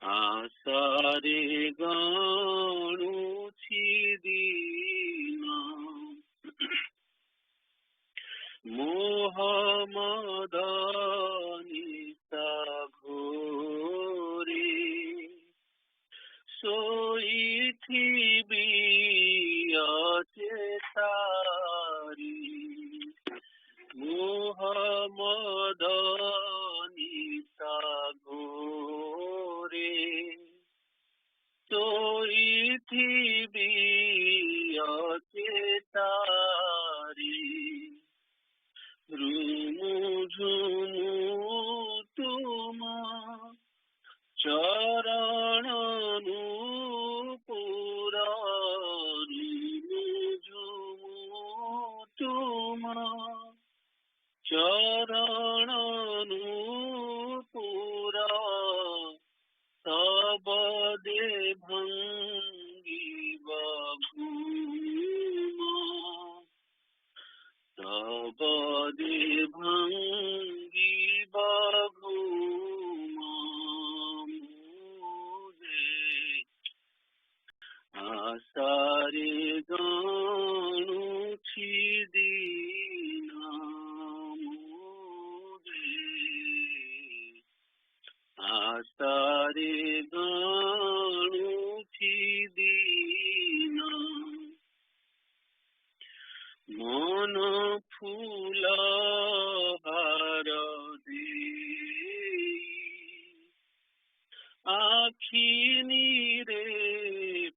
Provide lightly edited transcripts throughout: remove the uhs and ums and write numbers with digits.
आसारे गाणुछि दीना मोहमदानिता घोरे सोईथिबी अचेतारी मोहमदानिता घोरे सोईथिबी अचेतारी रुमु झुमु तुमा चरणनु पुरा रुमु झुमु तुमा चरणनु पुरा तब दे भंगी बभूमा तब दे भंगी बभूमा मुझे आसारे गाणुछि दीना आसारे गाणुछि दीना मन फूल हार देई आखि नीरे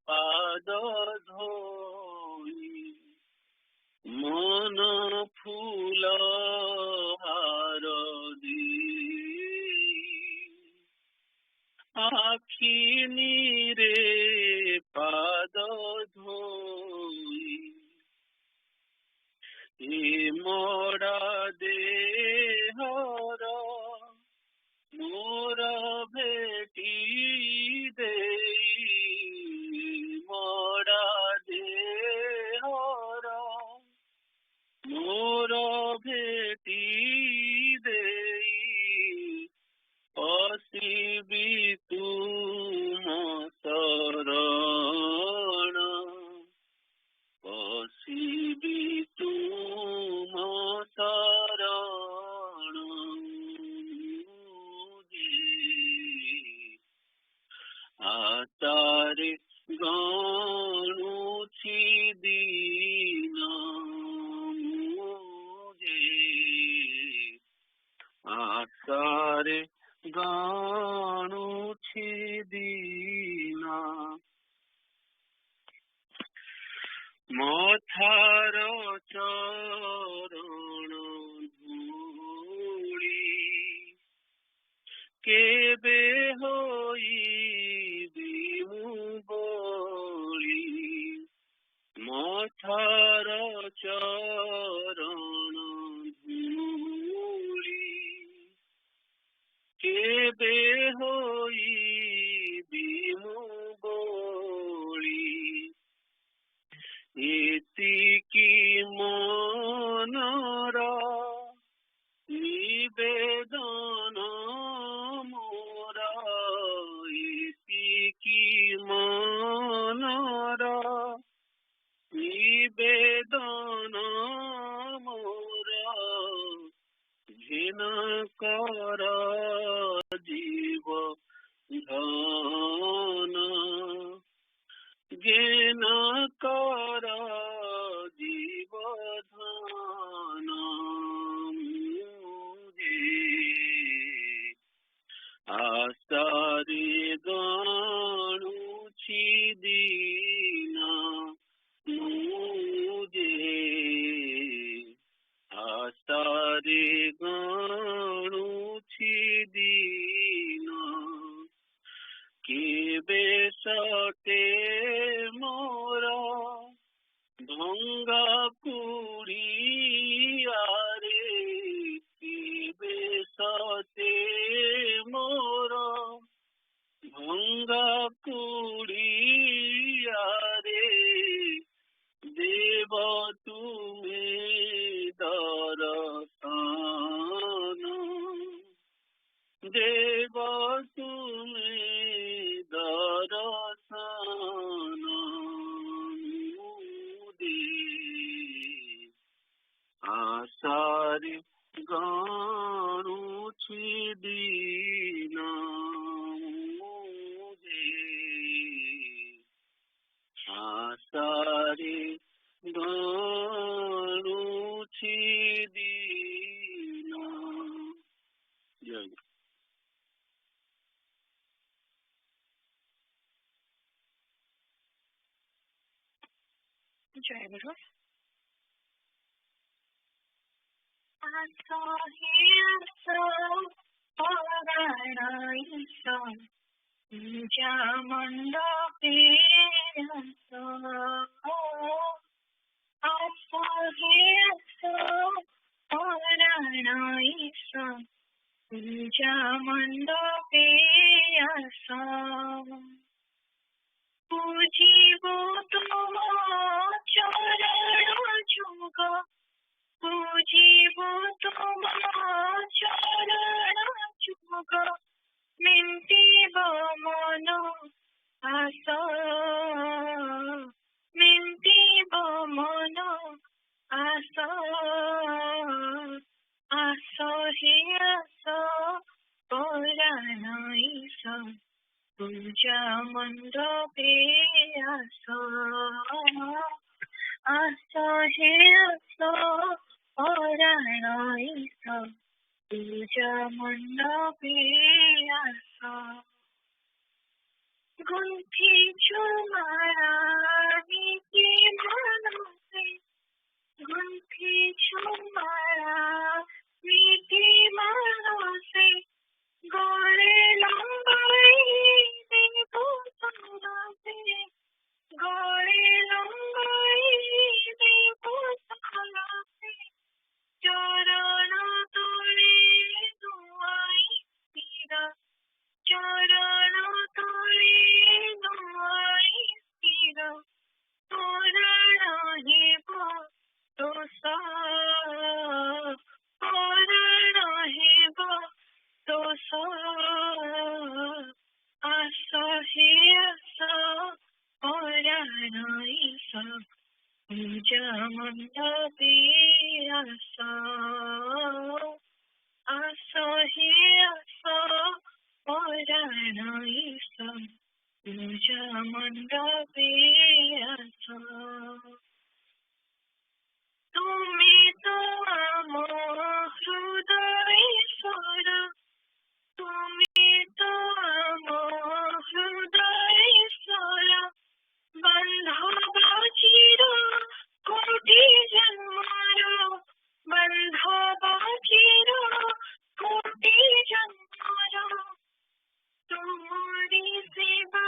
पाद धोई मन फूल हार देई आखि नीरे पाद धोई ए मोरा देहर मोर भेटी देई मोरा देहर मोर भेटी देई पसिबी तुम शरण पसिबी तुम शरण आसारे गाणुछि दीना मुझे आसारे गाणुछि दीना मथार चरण धूली केबे होई बोली मथार चरण धूली केबे होई बोली इतिकी मनरा निवेदन मोरा इतिकी मनरा निवेदन मोरा घिन कर जीव धन घिन कर जीव धन आसारे गाणुछि दीना मुझे आसारे गाणुछि दीना केबे सते मोरा भंगा कुड़िया रे केबे सते मोरा भंगा कुड़िया रे देव तुम्हें दर्शन देव तुम्हें आशारे गाणुछि दीना मुझे आशारे गाणुछि दीना। जय जय गुरु। आसो हे आसो परायणा पूजा मंडपे आसो। आसो हे आसो परायणा पूजा मंडपे आसो। पूजिब तुम चरण जुग पूजिब तुम चरण जुग मिंटिब मन आस मिंटिब मन आस। आस हे आस परायण पूजा मंडपे आस। आस हे आस परायण पूजा मंडपे आस। गुंथिछु माला नीति मनसे गुंथिछु माला नीति मनसे गले लंबाई देबो सलासे गले लंबाई देबो सलासे चरण तले दुआई पीरा चरण तले दुआई पीरा पुराण हेब दोष पुराण हेब दोष। आस हे आस परायण पूजा मंडपे आस। आस हे आस परायण पूजा मंडपे आस। तुमी तो आम हृदयेश्वर तुमी तो आम हृदयेश्वर बंधव चिर कोटि जन्मर बंधव चिर कोटि जन्मर तुमरी सेवा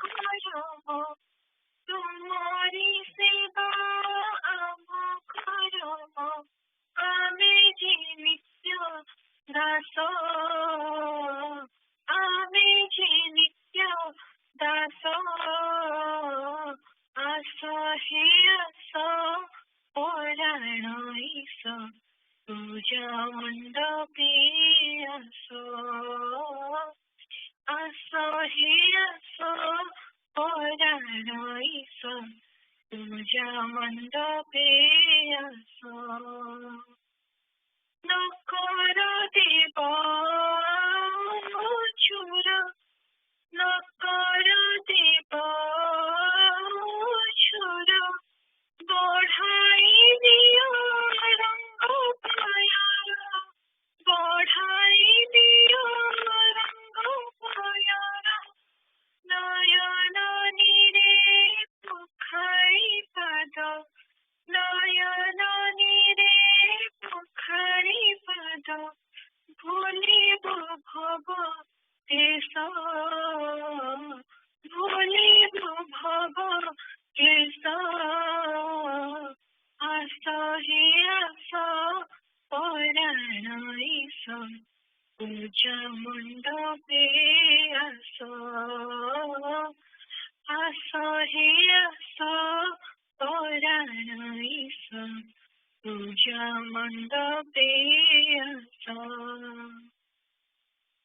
करब तुमरी सेवा करब आमे जे नित्य दास आमे जे नित्य दास। आस हे आस परायण पूजा मंडपे आस। आस हे आस परायण पूजा मंडपे आस। नकर देव चूर नकर देव चूर बढ़ाई दियो रंग पायर बढ़ाई दियो रंग पायर नयन निरे पुखारी पद नयन निरे पुखारी पद भूलिब भव क्लेश भूलिब भव क्लेश। आस हे आस परायण पूजा मंडपे आस। आस हे आस परायण पूजा मंडपे आस।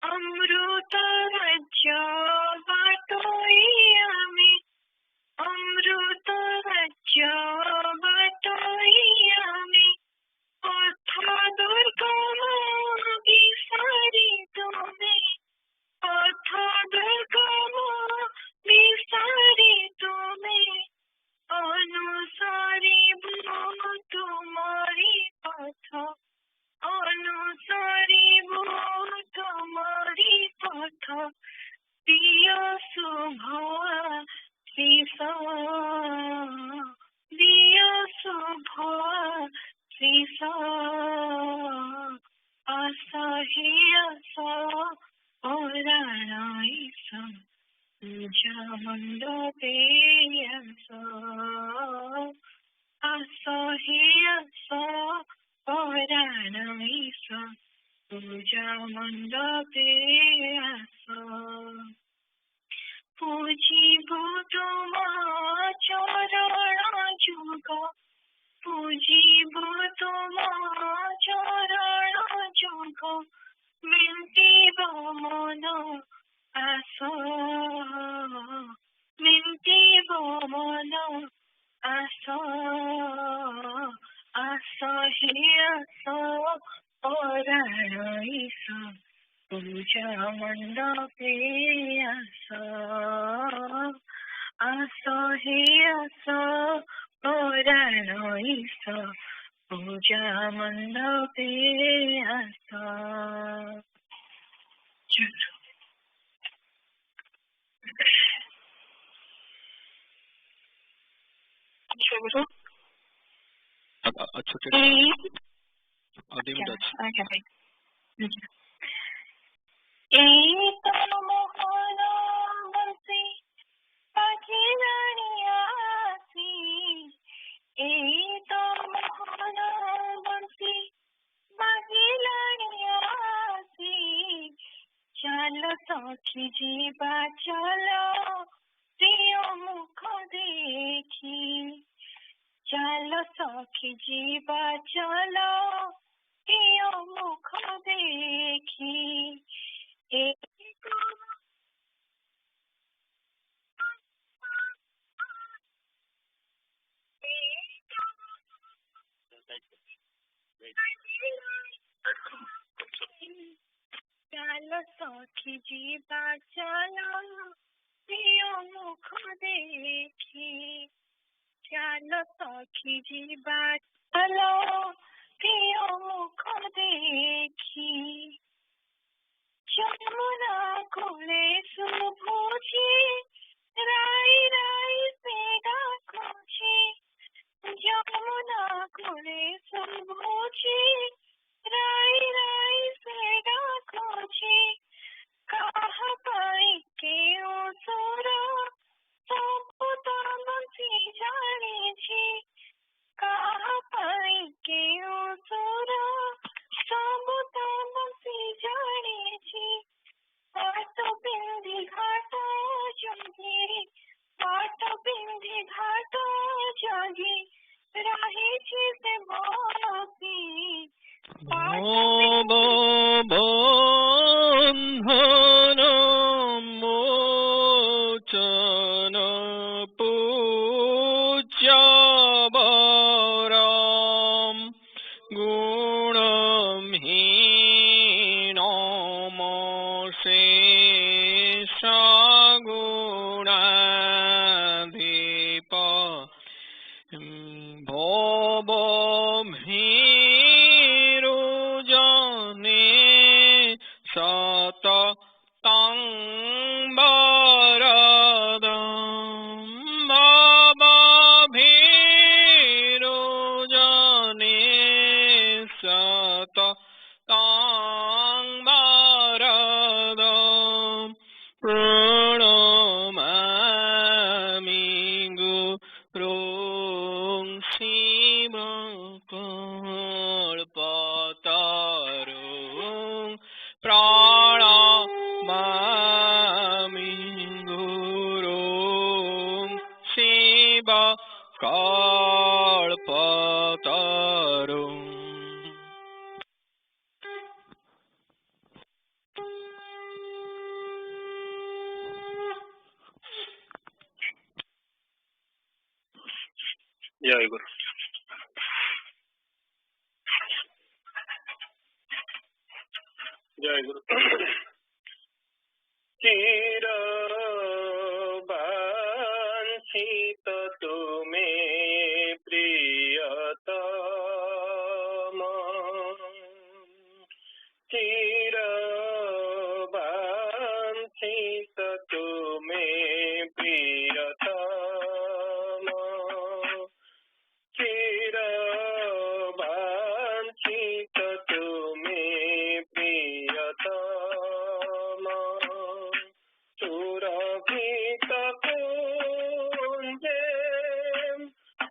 अमृत राज्य बाटोई आमी अमृत राज्य बाटोई आमी दियो शुभ आशीष दियो शुभ आशीष असह्य पौराणैष पूजा मण्डपे असह्य पौराणैष पूजा मण्डपे पूजिब तुम चरण जुग पूजिब तुम चरण जुग मिन्टिब मन आस मिन्टिब मन आस असह्य पौराणैष पूजा मण्डपे असह्य पौराणैष पूजा मण्डपे चलो सखी जीवा चलो प्रिय मुख देखी चलो सखी जीवा चलो प्रिय मुख देखी चलो सखी जीवा चलो प्रिय मुख देखी चलो सखी जीवा चलो प्रिय मुख देखी जमुना कूले सुभुजी राई राई से डाकुजी जमुना कूले सुभुजी राई राई से डाकुजी कहा पाई के सुर सब बंसी जाने छी कहा पाई के सुर सब बंसी जाने छी पाट बिंदी घाट जोगी पाट बिंदी घाट जोगी रहे छी से बोसी बंधन मोचन पूज्यवरं गुणहीनमशेष गुणाधिप भवभीरुजने सततं वरदं भवभीरुजने सततं वरदं प्रणमामि गुरुं शिवकल्पतरुं प्रणमामि गुरुं शिवकल्पतरुं जय गुरु। जय गुरु। चिर वांछित तुमे प्रियतम चिर वांछित तुम्हें प्रियतम चिर वांछित तुम्हें प्रियतम सुरभित कुंजे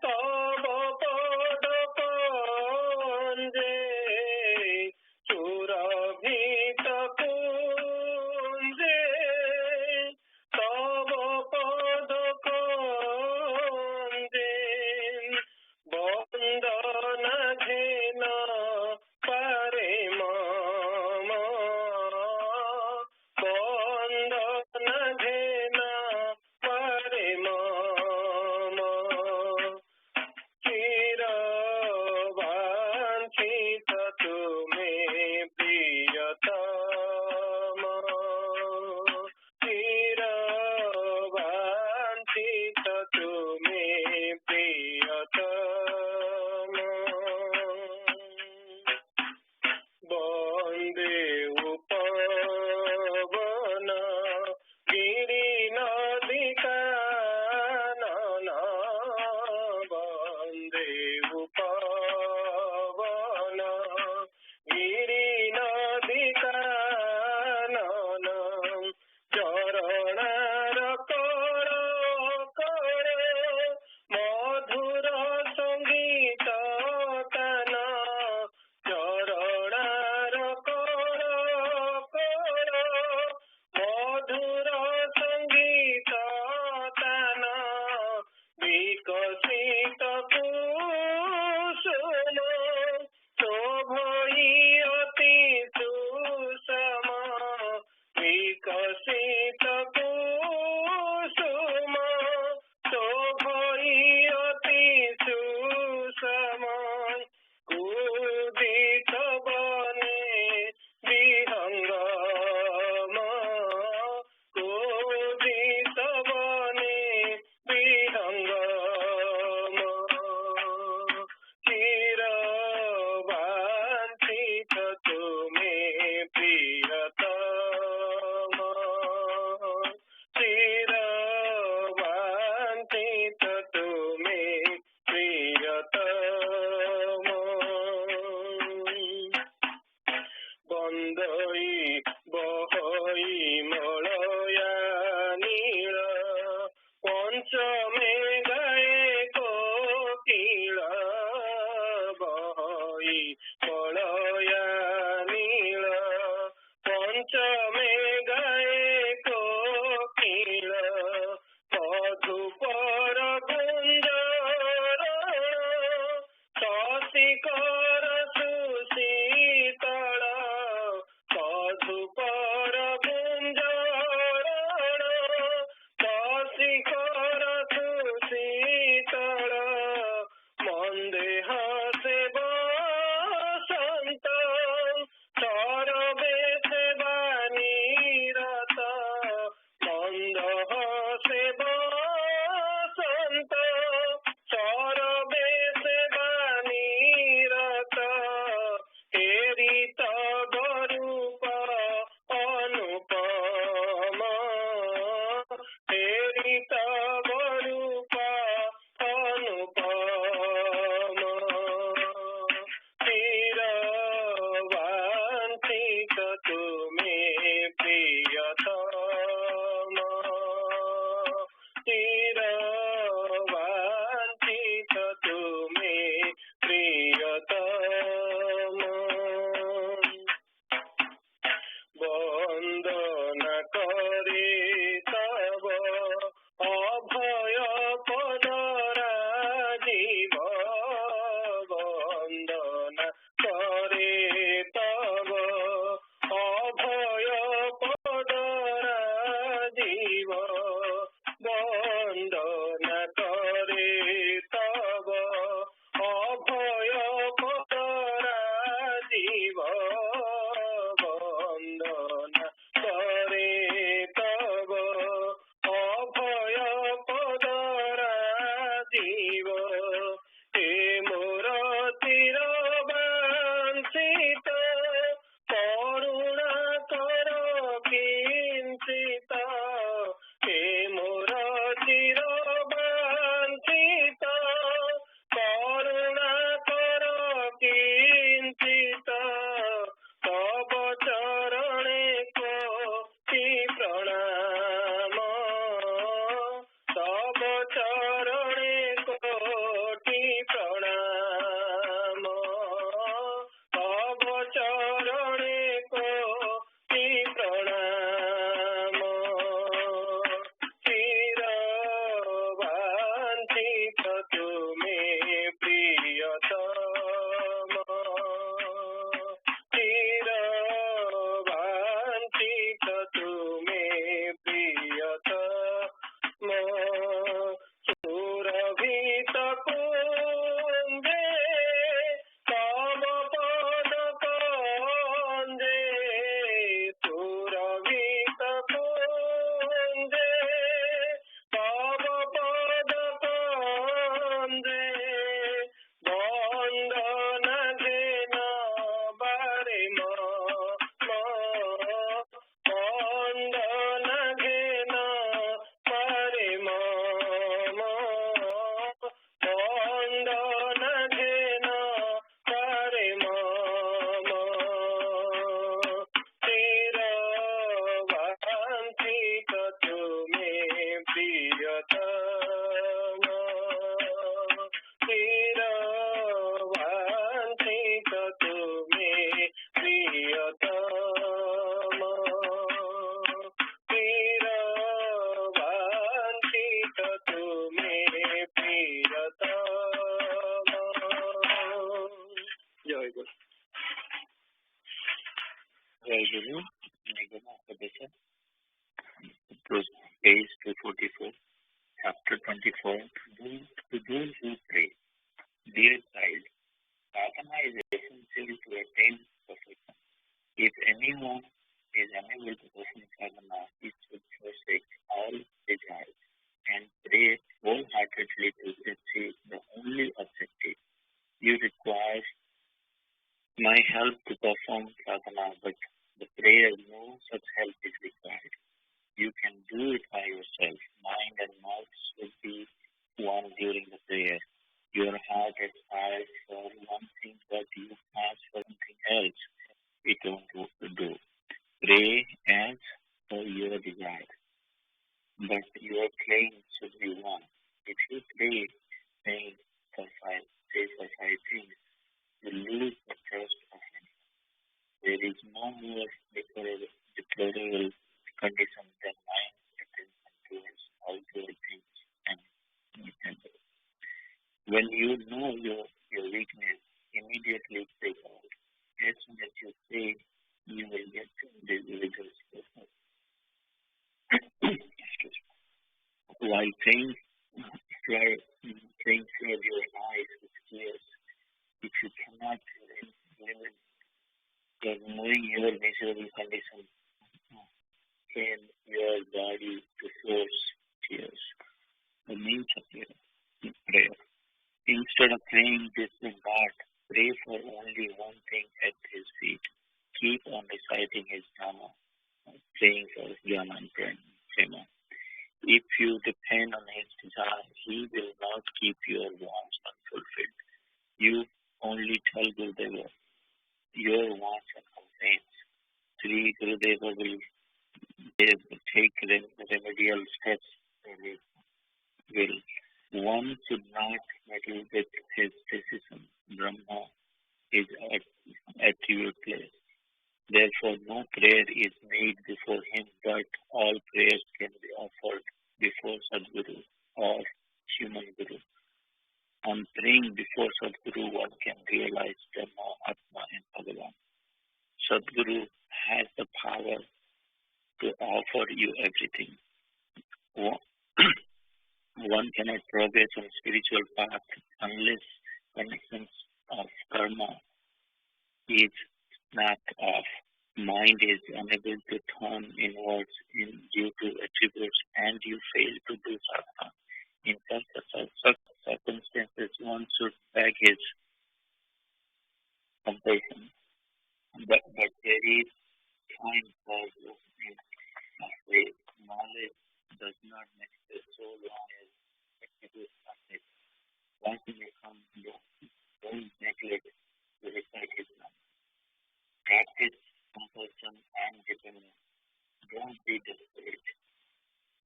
तव पद पंजे सुरभित कुंजे तव पद पंजे बंदन घेन परे मम बंदन घेन परे मम चिर वांछित तुम्हें प्रियतम चिर वांछित तुम्हें प्रियतम वन्दे उपवन गिरि नदी कानन वन्दे उपवन गिरि नदी कानन चरणर कर करे मधुर संगीत तन चरणर कर करे मधुर संगीत तन विकसित कुसुम शोभई अति सुषम विकसित कुसुम शोभई अति सुषम उदित बने विहंगम उदित बने विहंगम चिर वांछित तुम्हें प्रियतम चिर वांछित तुम्हें प्रियतम बंदई बहई मलया नील पंचमे गए कोकिल बहई मलया नील पंचमे गए कोकिल मधुपर गुंजर शशिकर सुशीतल मधुपर गुंजर शशिकर सुशीतल मंदेह से बसंत सरवे से बानीरत मंदह से बसंत सरवे से बानीरत हेरित रूप अनुपम हेरित रूप अनुपम चिर वांछित तुम्हें प्रियतम चिर वांछित तुम्हें प्रियतम वन्दन करे तव अभय पद राजीव वन्दन करे तव अभय पद राजीव वन्दन करे तव अभय पद राजीव वन्दन करे तव Nigam, page 244, chapter 24. To those who pray, dear child, sadhana is essential to attain perfection. If anyone is unable to perform sadhana, he should forsake all desires and pray wholeheartedly to achieve the only objective. You require my help to perform sadhana, but the prayer, no such help is required. You can do it by yourself. Mind and mouth should be one during the prayer. Your heart aspires for one thing, but you ask for something else. We don't do. Pray as per your desire, but your claim should be one. If you pray, saying for five things, you lose the trust of him. There is no more deplorable condition than mind attention towards outward things and intended. When you know your weakness, immediately pray out. As soon as you pray, you will get the results. While praying, flood your eyes with tears. If you cannot limit knowing your miserable condition, train your body to force tears. The means of prayer. Instead of praying this to God, pray for only one thing at his feet. Keep on reciting his Nama, praying for Jnana and Prema. If you depend on his desire, he will not keep your wants unfulfilled. You only tell Gurudeva your wants and complaints. Sri Gurudeva will take remedial steps. One should not meddle with his decision. Brahma is attributeless. Therefore, no prayer is made before him, but all prayers can be offered before Sadguru or human Guru. On praying before Sadguru, one can realize Dhamma, Atma, and Bhagavan. Sadguru has the power to offer you everything. One cannot progress on spiritual path unless connections of karma is snapped off. Mind is unable to turn inwards due to attributes, and you fail to do sadhana. In such circumstances, one should beg his compassion. But there is time for faith. Knowledge does not manifest so long as attributes are met. Once you become, don't neglect to recite his name. Practice compassion and dependence. Don't be desperate.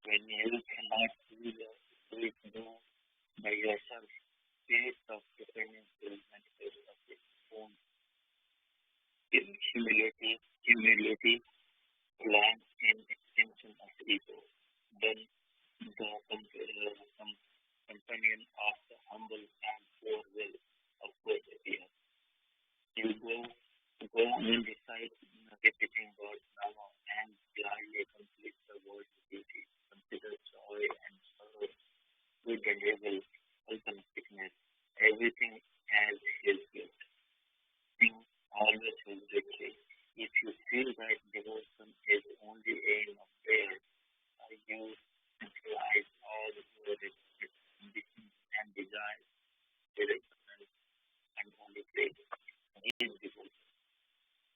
When you cannot do it by yourself, spirit of dependence will manifest of its own. Humility lands in extension of ego. Then the companion of the humble and poor will, of course, appear. You go on recite repeating God's Nama and gladly complete the world's duty. Consider joy and sorrow, good and evil, health and sickness, everything as his gift. Sing always his victory. If you feel that devotion is only aim of prayer, you centralize all your conditions and desires, and only pray. His devotion.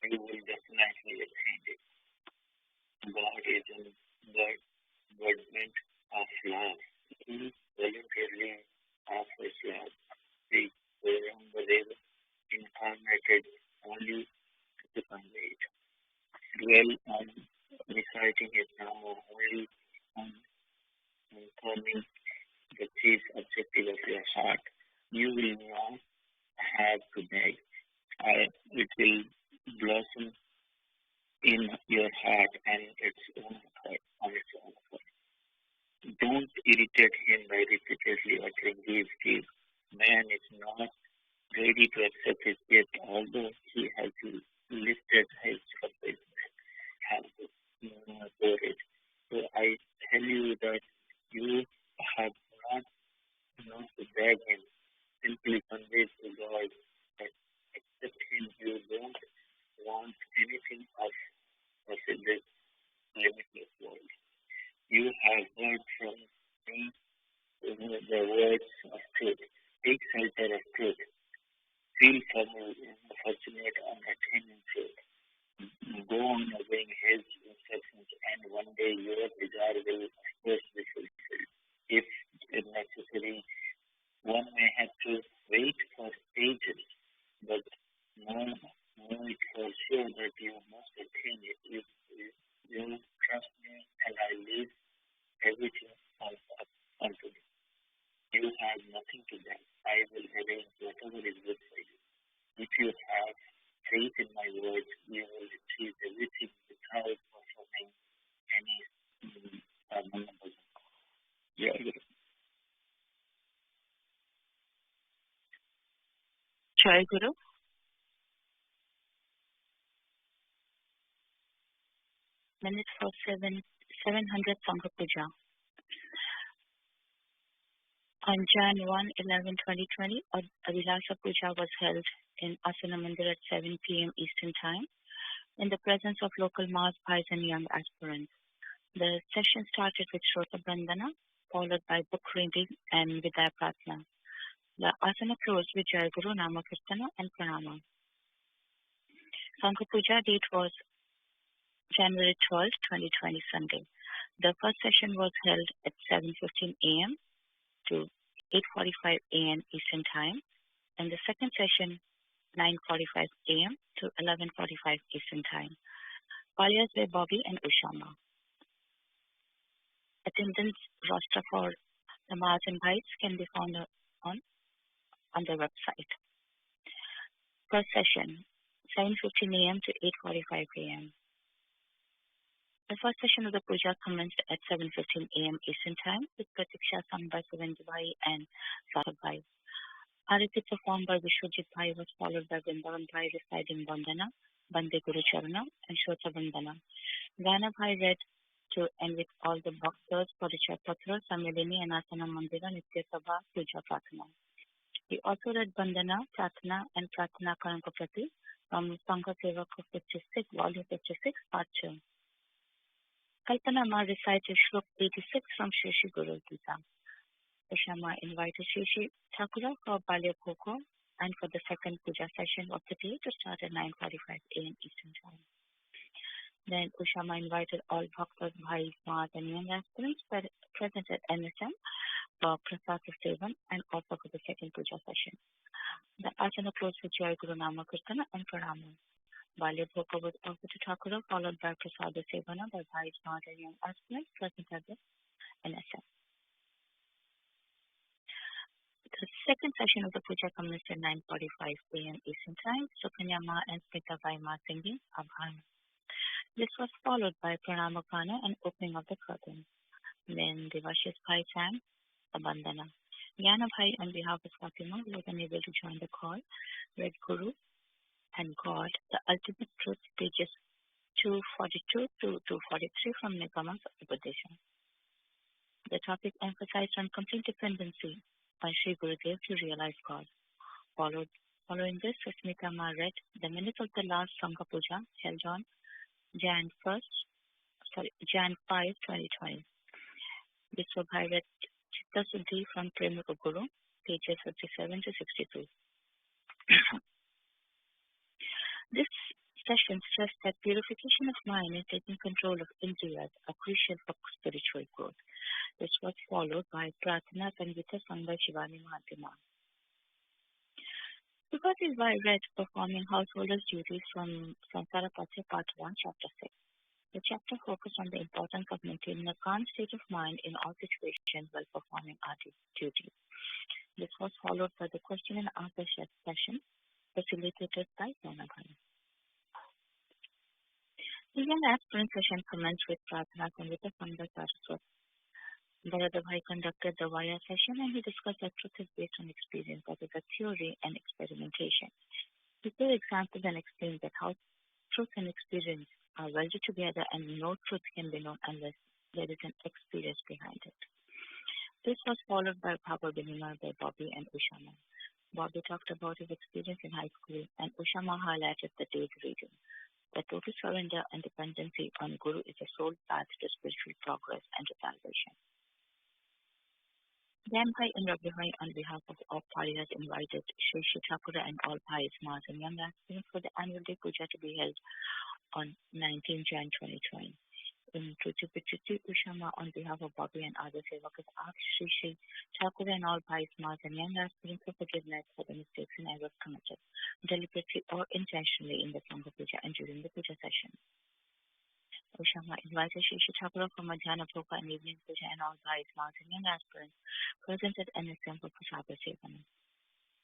You will definitely attain it. God is an embodiment of love. He voluntarily offers love. The Paribrajakacharya incarnated only to convey it. Dwell on reciting his Nama only on informing the chief objective of your heart. You will not have to beg. It will blossom in your heart and on its own accord. Don't irritate him by repeatedly uttering give. Man is not ready to accept his gift, although he has listed his courage. So I tell you that you have not to beg him. Simply convey to God that accept him. You don't want anything of this limitless world. You have heard from me the words of truth. Take shelter of truth. Feel fortunate on attaining truth. Go on obeying his instructions, and one day your desire will, of course, be fulfilled. If necessary, one may have to wait for ages, but know it for sure that you must attain it. If you trust me and I leave everything unto me. You have nothing to beg. I will arrange whatever is good for you. If you have faith in my words, you will achieve everything without performing any numbers. Yeah. Jai Guru. Minute for 700 Sangha Puja. On Jan 1/11/2020, Abhilasa Puja was held in Asana Mandira at 7 p.m. Eastern Time in the presence of local mass bhais and young aspirants. The session started with Shrota Bandhana, followed by book reading and Vidya Pratna. The asana closed with Jai Guru, Nama Kirtana and Pranama. Sangha Puja date was January 12, 2020, Sunday. The first session was held at 7:15 a.m. to 8:45 a.m. Eastern Time, and the second session 9:45 a.m. to 11:45 Eastern Time. Palias by Bobby and Ushama. Attendance roster for the Maas and Bhais can be found on the website. First session 7:15 a.m. to 8:45 a.m. The first session of the puja commenced at 7:15 a.m. Eastern Time with Pratiksha sung by Suvendi Bhai and Saraswati Bhai. Arati performed by Vishwajit Bhai was followed by Vrindavan Bhai reciting Bandhana, Bande Guru Charana and Shota Bandhana. Gana Bhai read to end with all the bhaktas, Parichaya Patra, Samilini and Asana Mandira Nitya Sabha Puja Pratana. He also read Bandhana, Pratana and Pratana Karampaprati from Sangha Seva 56, Volume 56, Part 2. Kalpana Ma recited Shlok 86 from Shri Shri Guru Gita. Ushama invited Shri Shri Thakura for Balya Koko and for the second puja session of the day to start at 9:45 a.m. Eastern Time. Then Ushama invited all bhaktas, bhais, maas and young aspirants present at NSM for Prasad Sevan and also for the second puja session. The asana closed with Jai Guru Nama Kirtana and Pranama. Balya Bhoko was offered to Thakura, followed by Prasad Sevana by bhais, maas and young aspirants present at the NSM. The second session of the puja commenced at 9:45 a.m. Eastern Time. Sukanya Ma and Smita Bhai Ma singing Abhan. This was followed by Pranama Kana and opening of the curtain. Then Devashis Bhai sang the Bandhana. Jnana Bhai on behalf of Fatima, who was unable to join the call, read Guru and God, the Ultimate Truth, pages 242 to 243 from Nigam's Upadesha. The topic emphasized on complete dependency on Sri Gurudev to realize God. Following this, Susmita Ma read the minutes of the last Sangha Puja held on Jan 5, 2020. Vishwabhai read Chitta Siddhi from Premika Guru, pages 57 to 62. This session stressed that purification of mind and taking control of indriyas are crucial for spiritual growth. This was followed by Pratana Sangita sung by Shivani Mahatima. Sukati Bhai read performing householders' duties from Sansara Patya Part 1, Chapter 6. The chapter focused on the importance of maintaining a calm state of mind in all situations while performing our duties. This was followed by the question and answer session facilitated by Jnana Bhai. The young aspirant session commenced with Pratana Sangita sung by Saraswati. Bharata Bhai conducted the Vaya session and he discussed that truth is based on experience, that is, a theory and experimentation. He gave examples and explained that how truth and experience are welded together and no truth can be known unless there is an experience behind it. This was followed by Power Binima by Bobby and Ushama. Bobby talked about his experience in high school, and Ushama highlighted the day's reading. The total surrender and dependency on Guru is a sole path to spiritual progress and to salvation. Then by Indrabhai on behalf of all parties invited Sri Sri Thakura and all Bhais, Mas and young aspirants for the annual day puja to be held on 19 Jan 2020. In Truthi Ushama on behalf of Bobby and other Sevakas asked Sri Sri Thakura and all Bhais, Mas and young aspirants for forgiveness for the mistakes and errors committed, deliberately or intentionally in the Sangha Puja and during the Puja session. Ushama invited Sri Sri Thakura for Madhyana Bhoga and evening puja and all Bhais, Mas and young aspirants presented an example for Sagar Sevana.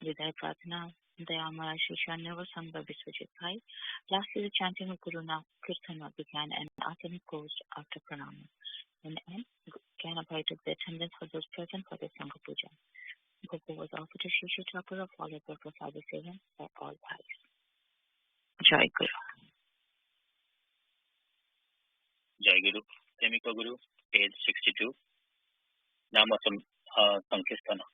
Vidai Pratana, Dayamara Shri Shri never sung by Biswajit Bhai. Lastly, the chanting of Guru Kirtana began and Asana closed after Pranama. In the end, Gyana Bhai took the attendance for those present for the Sangha Puja. Bhoga was offered to Sri Sri Thakura, followed by Prasada Sevan by all Bhais. Jai Guru. Jai Guru, Temika Guru, page 62. Nama Sankirtana.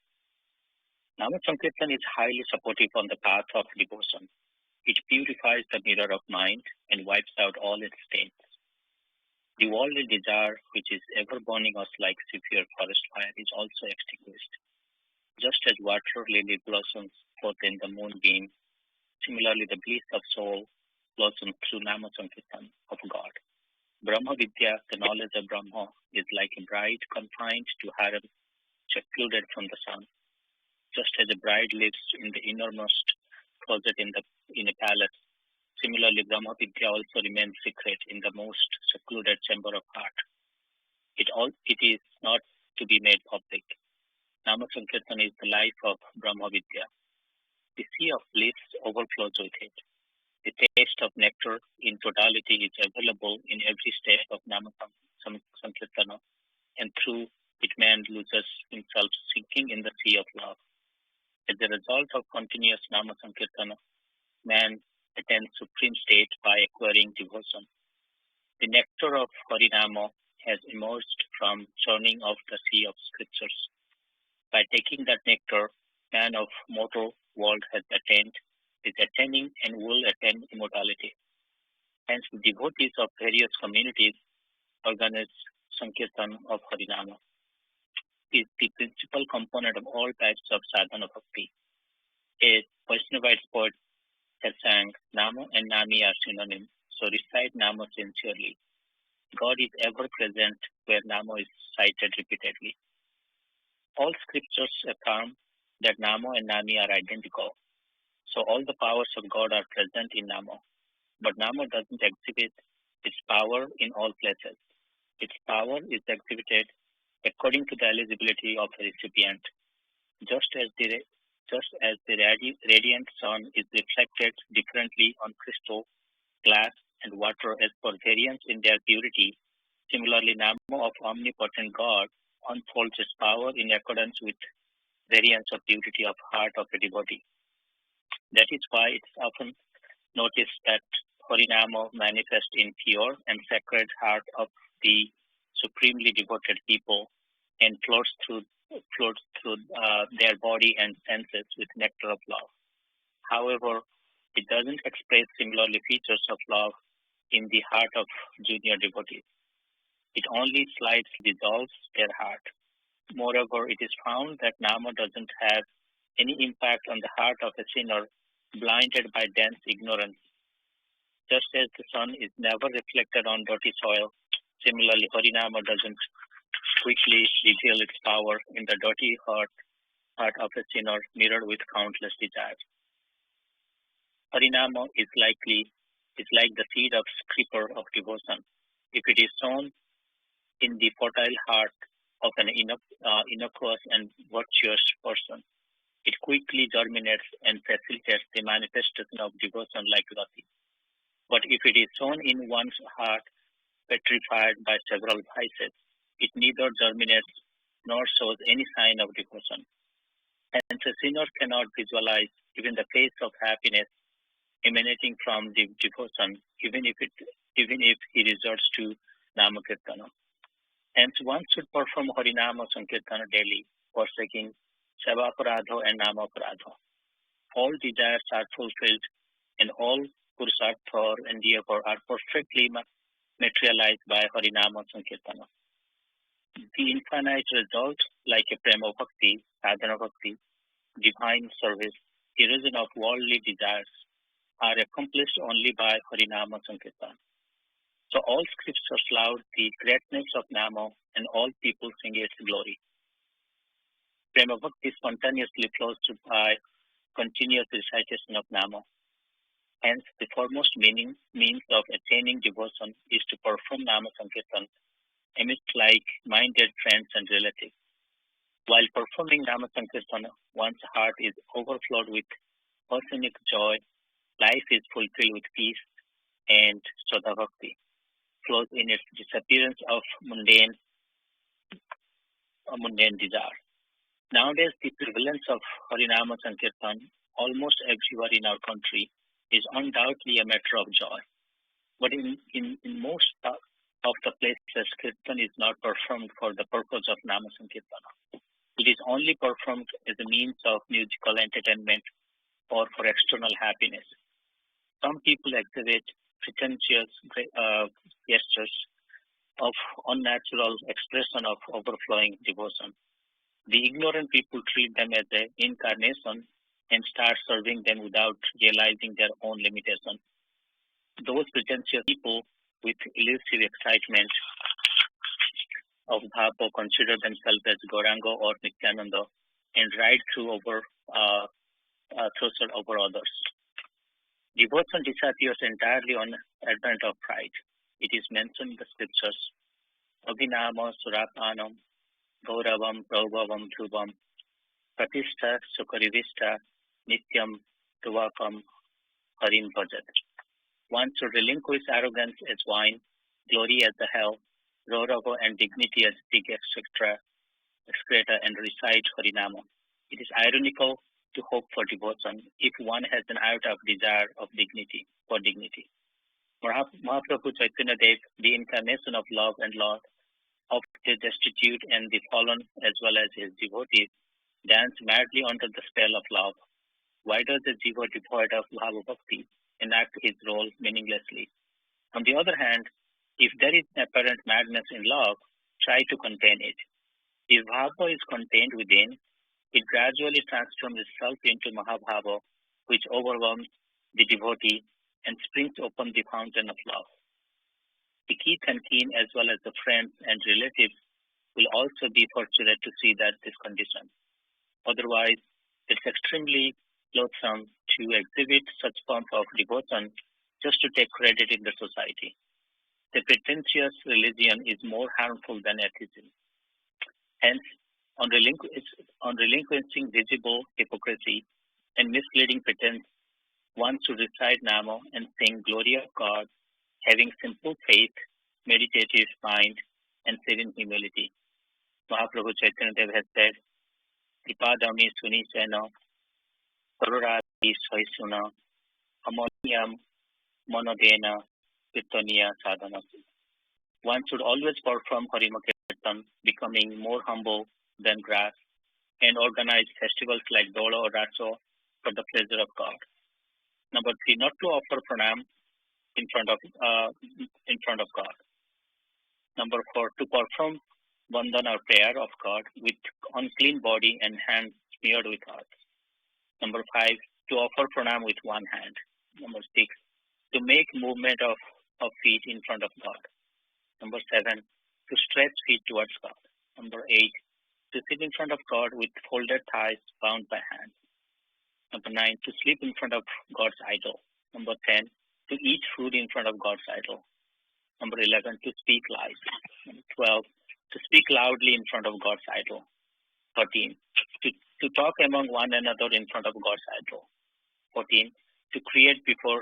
Nama Sankirtana is highly supportive on the path of devotion. It purifies the mirror of mind and wipes out all its stains. The worldly desire, which is ever burning us like severe forest fire, is also extinguished. Just as water lily blossoms forth in the moonbeam, similarly the bliss of soul blossoms through Nama Sankirtan of God. Brahma Vidya, the knowledge of Brahma, is like a bride confined to harem, secluded from the sun. Just as a bride lives in the innermost closet in a palace, similarly Brahma Vidya also remains secret in the most secluded chamber of heart. It is not to be made public. Nama Sankirtan is the life of Brahma Vidya. The sea of bliss overflows with it. The taste of nectar in totality is available in every step of Nama Sankirtana, and through it man loses himself sinking in the sea of love. As a result of continuous Nama Sankirtana, man attains supreme state by acquiring devotion. The nectar of Harinama has emerged from churning of the sea of scriptures. By taking that nectar, man of mortal world has attained, is attaining, and will attain immortality. Hence, the devotees of various communities organize Sankirtan of Harinama. It is the principal component of all types of sadhana bhakti. A Vaishnavite poet has sang, Nama and Nami are synonyms, so recite Nama sincerely. God is ever present where Nama is cited repeatedly. All scriptures affirm that Nama and Nami are identical. So all the powers of God are present in Nama. But Nama doesn't exhibit its power in all places. Its power is exhibited according to the eligibility of the recipient. Just as the radiant sun is reflected differently on crystal, glass, and water as per variance in their purity, similarly Nama of omnipotent God unfolds its power in accordance with variance of purity of heart of a devotee. That is why it's often noticed that Harinama manifests in pure and sacred heart of the supremely devoted people and flows through their body and senses with nectar of love. However, it doesn't express similarly features of love in the heart of junior devotees. It only slightly dissolves their heart. Moreover, it is found that Nama doesn't have any impact on the heart of a sinner blinded by dense ignorance. Just as the sun is never reflected on dirty soil, similarly Harinama doesn't quickly reveal its power in the dirty heart of a sinner mirrored with countless desires. Harinama is like the seed of creeper of devotion. If it is sown in the fertile heart of an innocuous and virtuous person, it quickly germinates and facilitates the manifestation of devotion like rati. But if it is sown in one's heart, petrified by several vices, it neither germinates nor shows any sign of devotion. Hence, a sinner cannot visualize even the face of happiness emanating from the devotion, even if it even if he resorts to Namakirtana. Hence, one should perform Harinama Sankirtana daily, forsaking Savaparadho and Namaparadho. All desires are fulfilled, and all Purusartha and Deva are perfectly materialized by Harinama Sankirtana. The infinite result, like a Prema Bhakti, Sadhana Bhakti, divine service, erosion of worldly desires, are accomplished only by Harinama Sankirtan. So all scriptures laud the greatness of Nama and all people sing its glory. Prema Bhakti spontaneously flows by continuous recitation of Nama. Hence, the foremost means of attaining devotion is to perform Nama Sankirtan amidst like-minded friends and relatives. While performing Nama Sankirtan, one's heart is overflowed with oceanic joy, life is fulfilled with peace, and Shraddha Bhakti flows in its disappearance of mundane desire. Nowadays, the prevalence of Harinama Sankirtan almost everywhere in our country is undoubtedly a matter of joy. But in most of the places, Kirtan is not performed for the purpose of Nama Sankirtana. It is only performed as a means of musical entertainment or for external happiness. Some people exhibit pretentious gestures of unnatural expression of overflowing devotion. The ignorant people treat them as an incarnation and start serving them without realizing their own limitation. Those pretentious people with elusive excitement of bhava consider themselves as Gauranga or Nityananda and ride through over others. Devotion disappears entirely on advent of pride. It is mentioned in the scriptures, Abhinama Surapanam, Gauravam Prabhavam Dhruvam, Pratishtha Sukarivishta, Nityam Tuvakam Harim Bhajat. One should relinquish arrogance as wine, glory as the hell, Gaurava and dignity as big excreta and recite Harinama. It is ironical to hope for devotion if one has an iota of desire of dignity for dignity. Mahaprabhu Chaitanya Dev, the incarnation of love and Lord, of the destitute and the fallen as well as his devotees, dance madly under the spell of love. Why does a jiva devoid of bhava bhakti enact his role meaninglessly? On the other hand, if there is apparent madness in love, try to contain it. If bhava is contained within, it gradually transforms itself into Mahabhava, which overwhelms the devotee and springs open the fountain of love. The kith and kin, as well as the friends and relatives, will also be fortunate to see that this condition. Otherwise, it's extremely loathsome to exhibit such forms of devotion just to take credit in the society. The pretentious religion is more harmful than atheism. Hence, on relinquishing visible hypocrisy and misleading pretense, one should recite Nama and sing glory of God, having simple faith, meditative mind, and serene humility. Mahaprabhu Chaitanya Dev has said, Ipadami Suni Sena, Karurati Soisuna, Ammonium Monodena, Kirtaniya Sadhana. One should always perform Harimakirtan, becoming more humble than grass, and organize festivals like Dola or Ratso for the pleasure of God. Number 3, not to offer pranam in front of God. Number 4, to perform bandhan or prayer of God with unclean body and hands smeared with earth. Number 5, to offer pranam with one hand. Number 6, to make movement of feet in front of God. Number 7, to stretch feet towards God. Number 8, to sit in front of God with folded thighs bound by hands. Number 9, to sleep in front of God's idol. Number 10, to eat food in front of God's idol. Number 11, to speak lies. Number 12, to speak loudly in front of God's idol. 13, to talk among one another in front of God's idol. 14, to cry before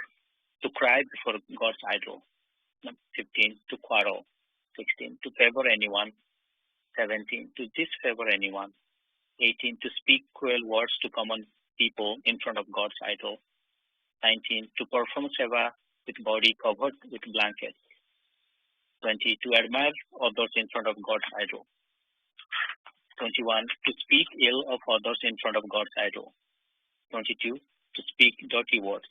God's idol. 15, to quarrel. 16, to favor anyone. 17, to disfavor anyone. 18, to speak cruel words to common people in front of God's idol. 19, to perform seva with body covered with blankets. 20. To admire others in front of God's idol. 21. To speak ill of others in front of God's idol. 22. To speak dirty words.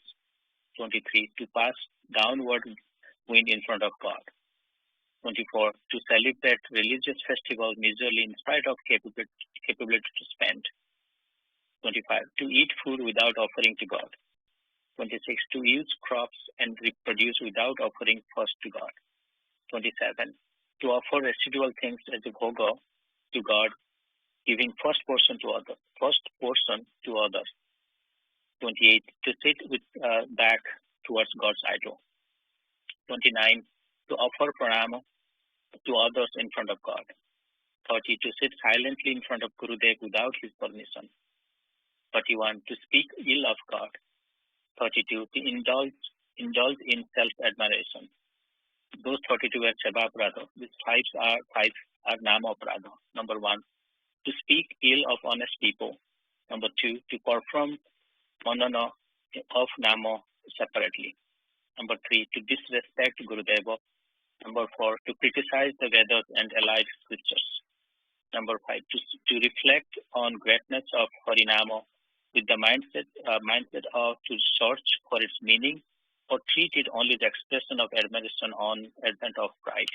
23. To pass downward wind in front of God. 24. To celebrate religious festivals miserably in spite of capability to spend. 25. To eat food without offering to God. 26. To use crops and reproduce without offering first to God. 27. To offer residual things as a bhoga to God, giving first portion to others. 28. To sit with back towards God's idol. 29. To offer pranama to others in front of God. 30. To sit silently in front of Gurudev without his permission. 31. To speak ill of God. 32. To indulge in self-admiration. Those 32 are Seva Aparadha. These five are Nama Aparadha. Number 1, to speak ill of honest people. Number 2, to perform manana of Nama separately. Number 3, to disrespect Gurudeva. Number 4, to criticize the Vedas and allied scriptures. Number 5, to reflect on greatness of Harinama with the mindset of to search for its meaning or treat it only the expression of admiration on advent of pride.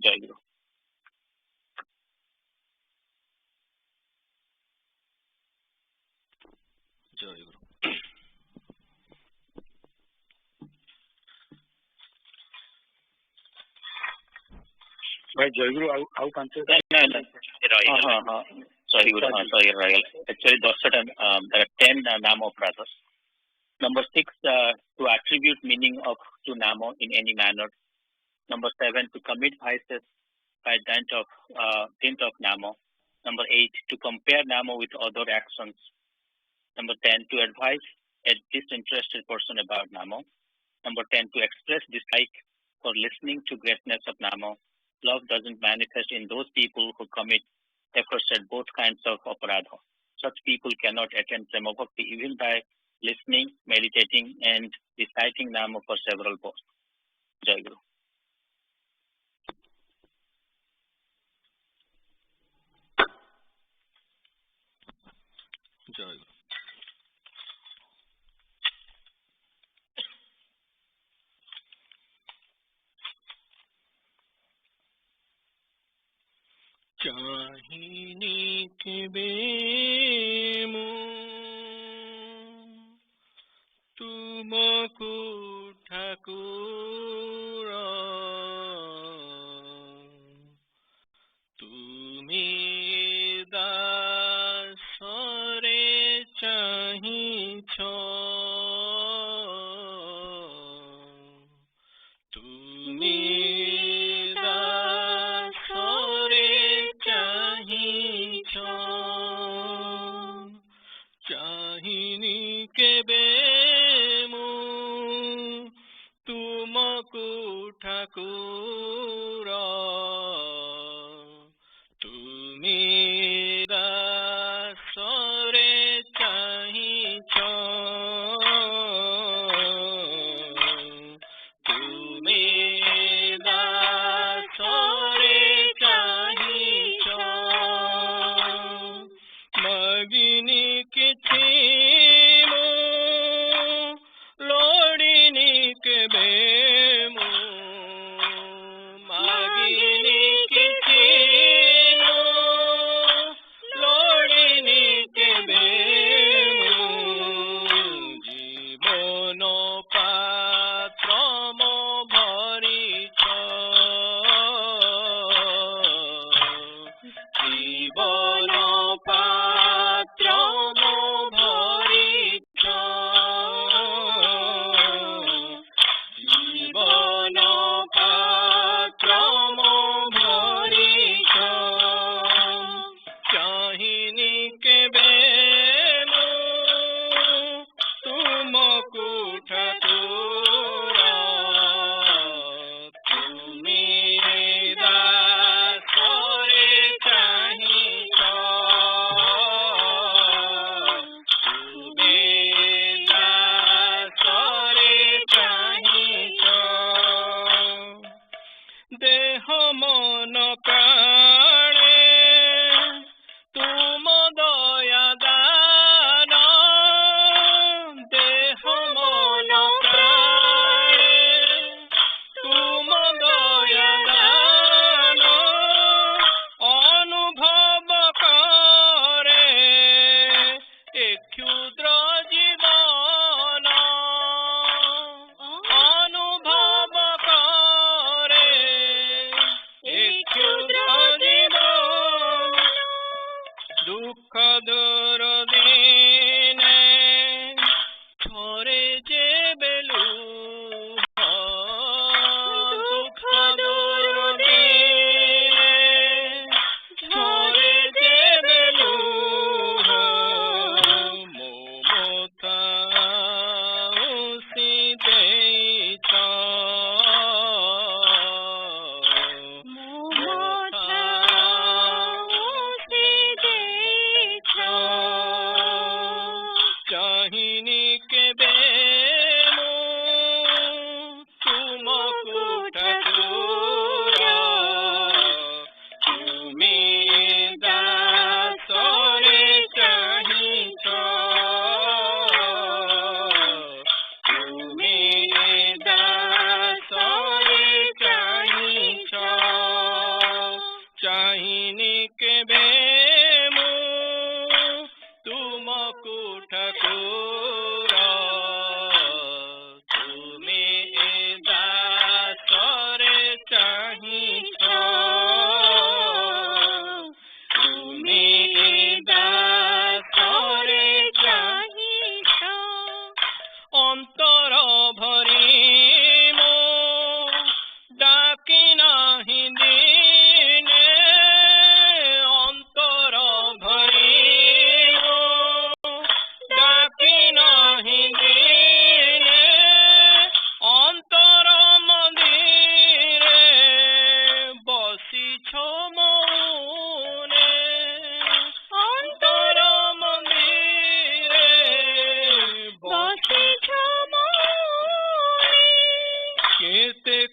Jai Guru. Jai Guru. By Jai Guru, how consider? No. Sorry, Guru. Sorry, Royal. Actually, there are 10 Nama Aparadhas. Number 6, to attribute meaning to Nama in any manner. Number 7, to commit vices by dint of Nama. Number 8, to compare Nama with other actions. Number 10, to advise a disinterested person about Nama. Number 10, to express dislike for listening to greatness of Nama. Love doesn't manifest in those people who commit aforesaid both kinds of aparadha. Such people cannot attain Prema Bhakti even by listening, meditating, and reciting Nama for several posts. Jai Guru. Jai Guru. Chahini ke bemu tumaku thakura tumi dasare chahi cho Chahini ke bemu tumaku thakura tumi dasare chahi cho tumi dasare chahi cho magini Kichimo, Lordini Kebemo, Magi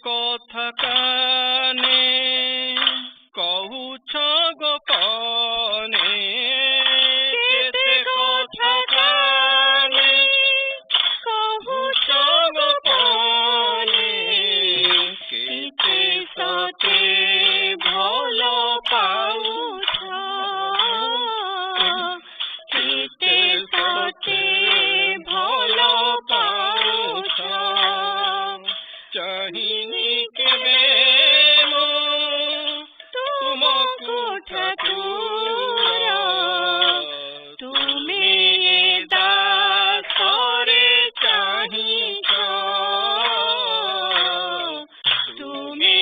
কথা কানে কহুছ গোপনে কেতে কথা কানে কহুছ গোপনে কেতে সতে ভাল পাউছ কেতে সতে ভাল পাউছ চাহিনি কেবে মো তুমকু ঠাকুর তুমি দাসরে চাহিছ তুমি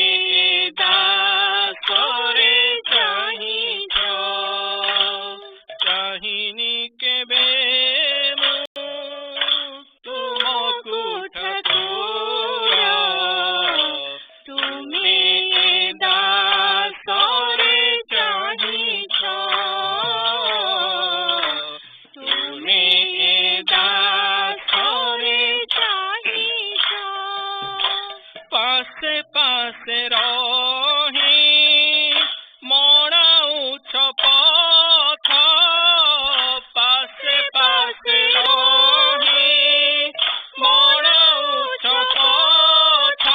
দাসরে চাহিছ চাহিনি কেবে মো তুমকু ঠাকুর তুমি দাসরে চাহিছ তুমি দাসরে চাহিছ পাশে পাশে রহি মনাউছ পথ পাশে পাশে রহি মনাউছ পথ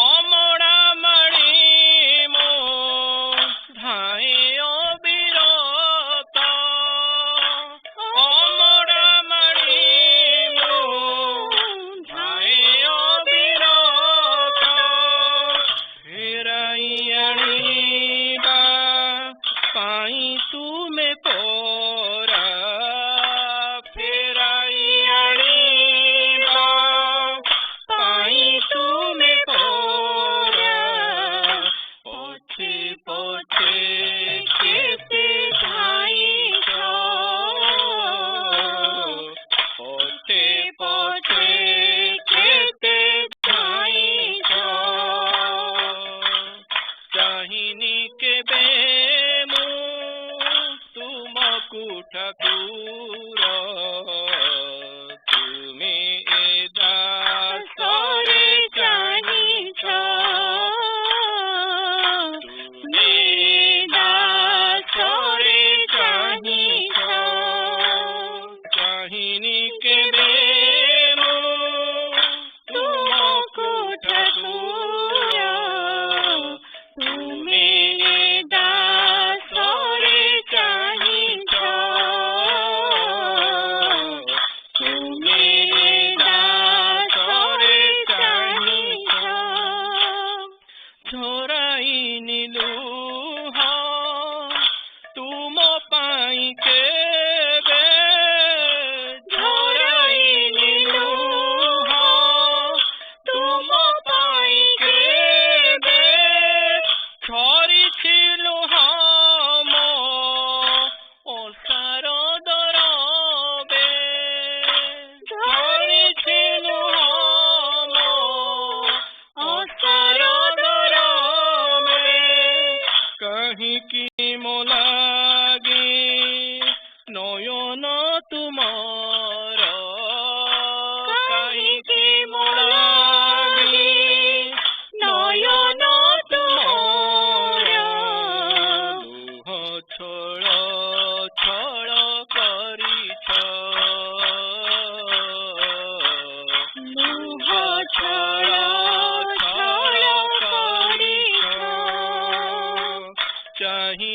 অমরা মারি মো ধাই অবিরত অমরা মারি মো ধাই অবিরত ফেরাই আনিবা পাই তুমে পরা ফেরাই আনিবা পাই তুমে পরা পছে পছে কেতে ধাইছ পছে পছে কেতে ধাইছ চাহিনি কেবে মু তুমকু ঠাকুর তুমি দাসরে চাহিছ তুমি দাসরে চাহিছ চাহিনি কেবে মু তুমকু ঠাকুর তুমি দাসরে চাহিছ তুমি দাসরে চাহিছ ঝরাই নিলু তুম পাই কেবে ঝরাই নিলু তুম পাই কেবে ঝরিছিল হাম ওসার দরবে ঝরিছিল হাম ওসার দরবে কাহিকি মোলাগি নয়ন তুমার কাহিকি মোলাগি নয়ন তুমার লুহ ছল ছল করিছ লুহ ছল ছল করিছ চাহি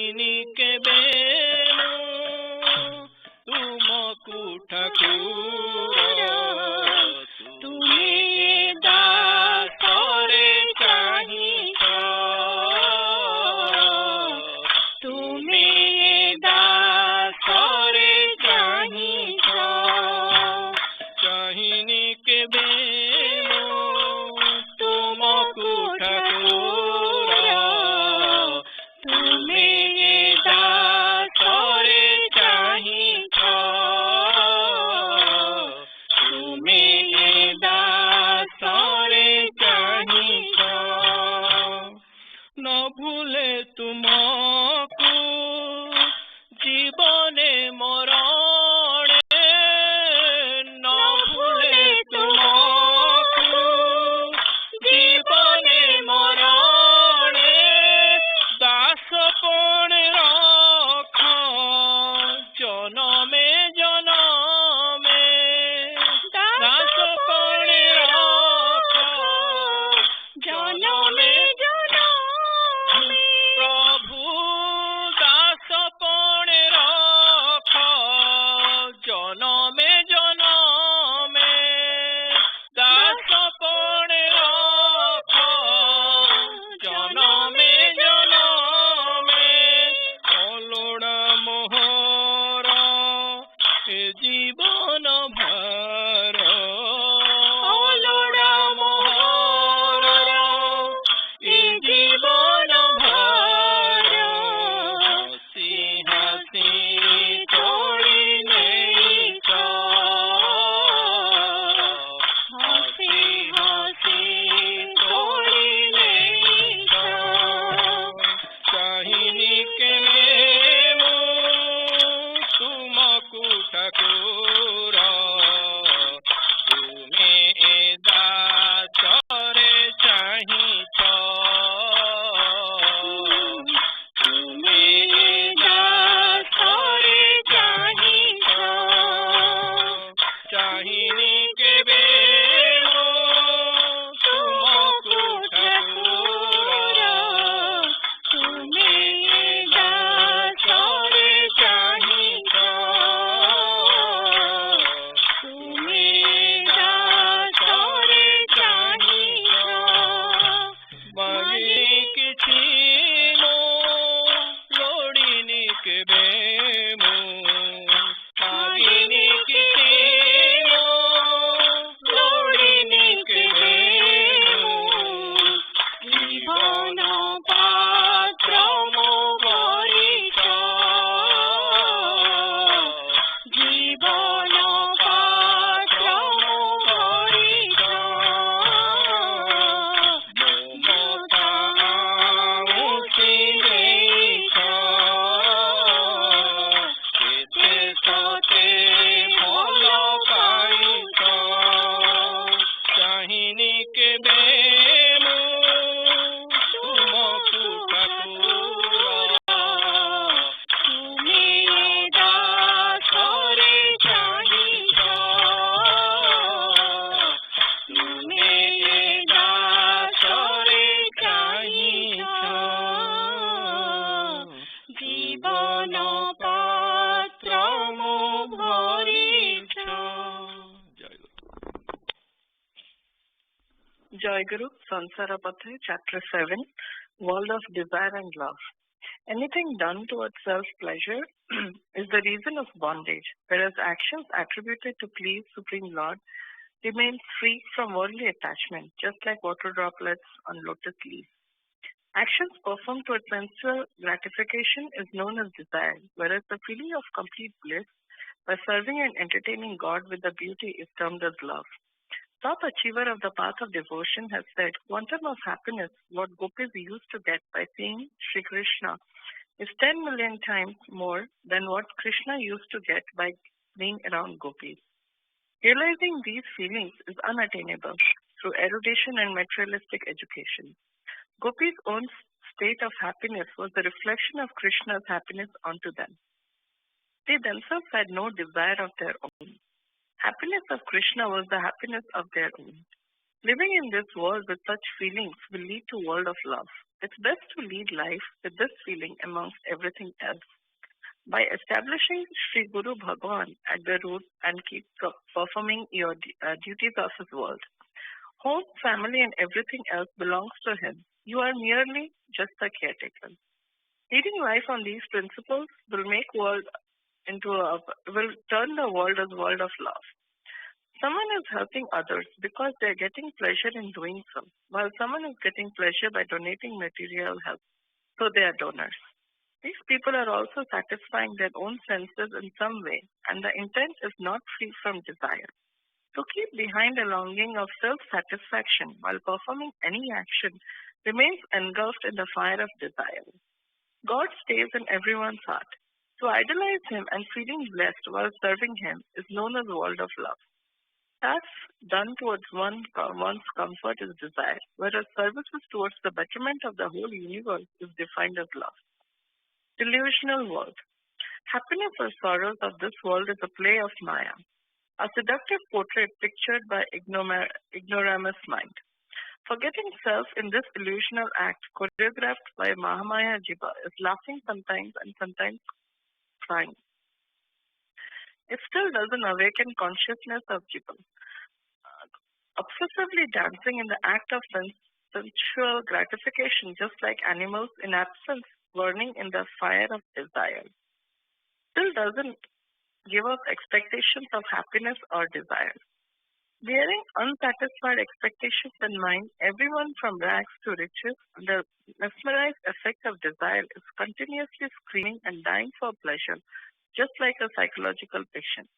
Jai Guru, Sansara Pathe, Chapter 7, World of Desire and Love. Anything done towards self-pleasure is the reason of bondage, whereas actions attributed to please Supreme Lord remain free from worldly attachment, just like water droplets on lotus leaves. Actions performed towards sensual gratification is known as desire, whereas the feeling of complete bliss by serving and entertaining God with the beauty is termed as love. Top achiever of the path of devotion has said, quantum of happiness, what gopis used to get by seeing Sri Krishna, is 10 million times more than what Krishna used to get by being around gopis. Realizing these feelings is unattainable through erudition and materialistic education. Gopis' own state of happiness was the reflection of Krishna's happiness onto them. They themselves had no desire of their own. Happiness of Krishna was the happiness of their own. Living in this world with such feelings will lead to a world of love. It's best to lead life with this feeling amongst everything else. By establishing Sri Guru Bhagavan at the root and keep performing your duties of his world. Home, family and everything else belongs to him. You are merely just a caretaker. Leading life on these principles will will turn the world as a world of love. Someone is helping others because they are getting pleasure in doing so, while someone is getting pleasure by donating material help, so they are donors. These people are also satisfying their own senses in some way, and the intent is not free from desire. To keep behind a longing of self-satisfaction while performing any action remains engulfed in the fire of desire. God stays in everyone's heart. To idolize him and feeling blessed while serving him is known as the world of love. Tasks done towards one's comfort is desire, whereas services towards the betterment of the whole universe is defined as love. Delusional world. Happiness or sorrows of this world is a play of Maya, a seductive portrait pictured by ignoramus mind. Forgetting self in this illusional act choreographed by Mahamaya Jiva is laughing sometimes and sometimes crying. It still doesn't awaken consciousness of Jiva. Obsessively dancing in the act of sensual gratification, just like animals in absence burning in the fire of desire, still doesn't give up expectations of happiness or desire. Bearing unsatisfied expectations in mind, everyone from rags to riches, the mesmerized effect of desire is continuously screaming and dying for pleasure, just like a psychological patient.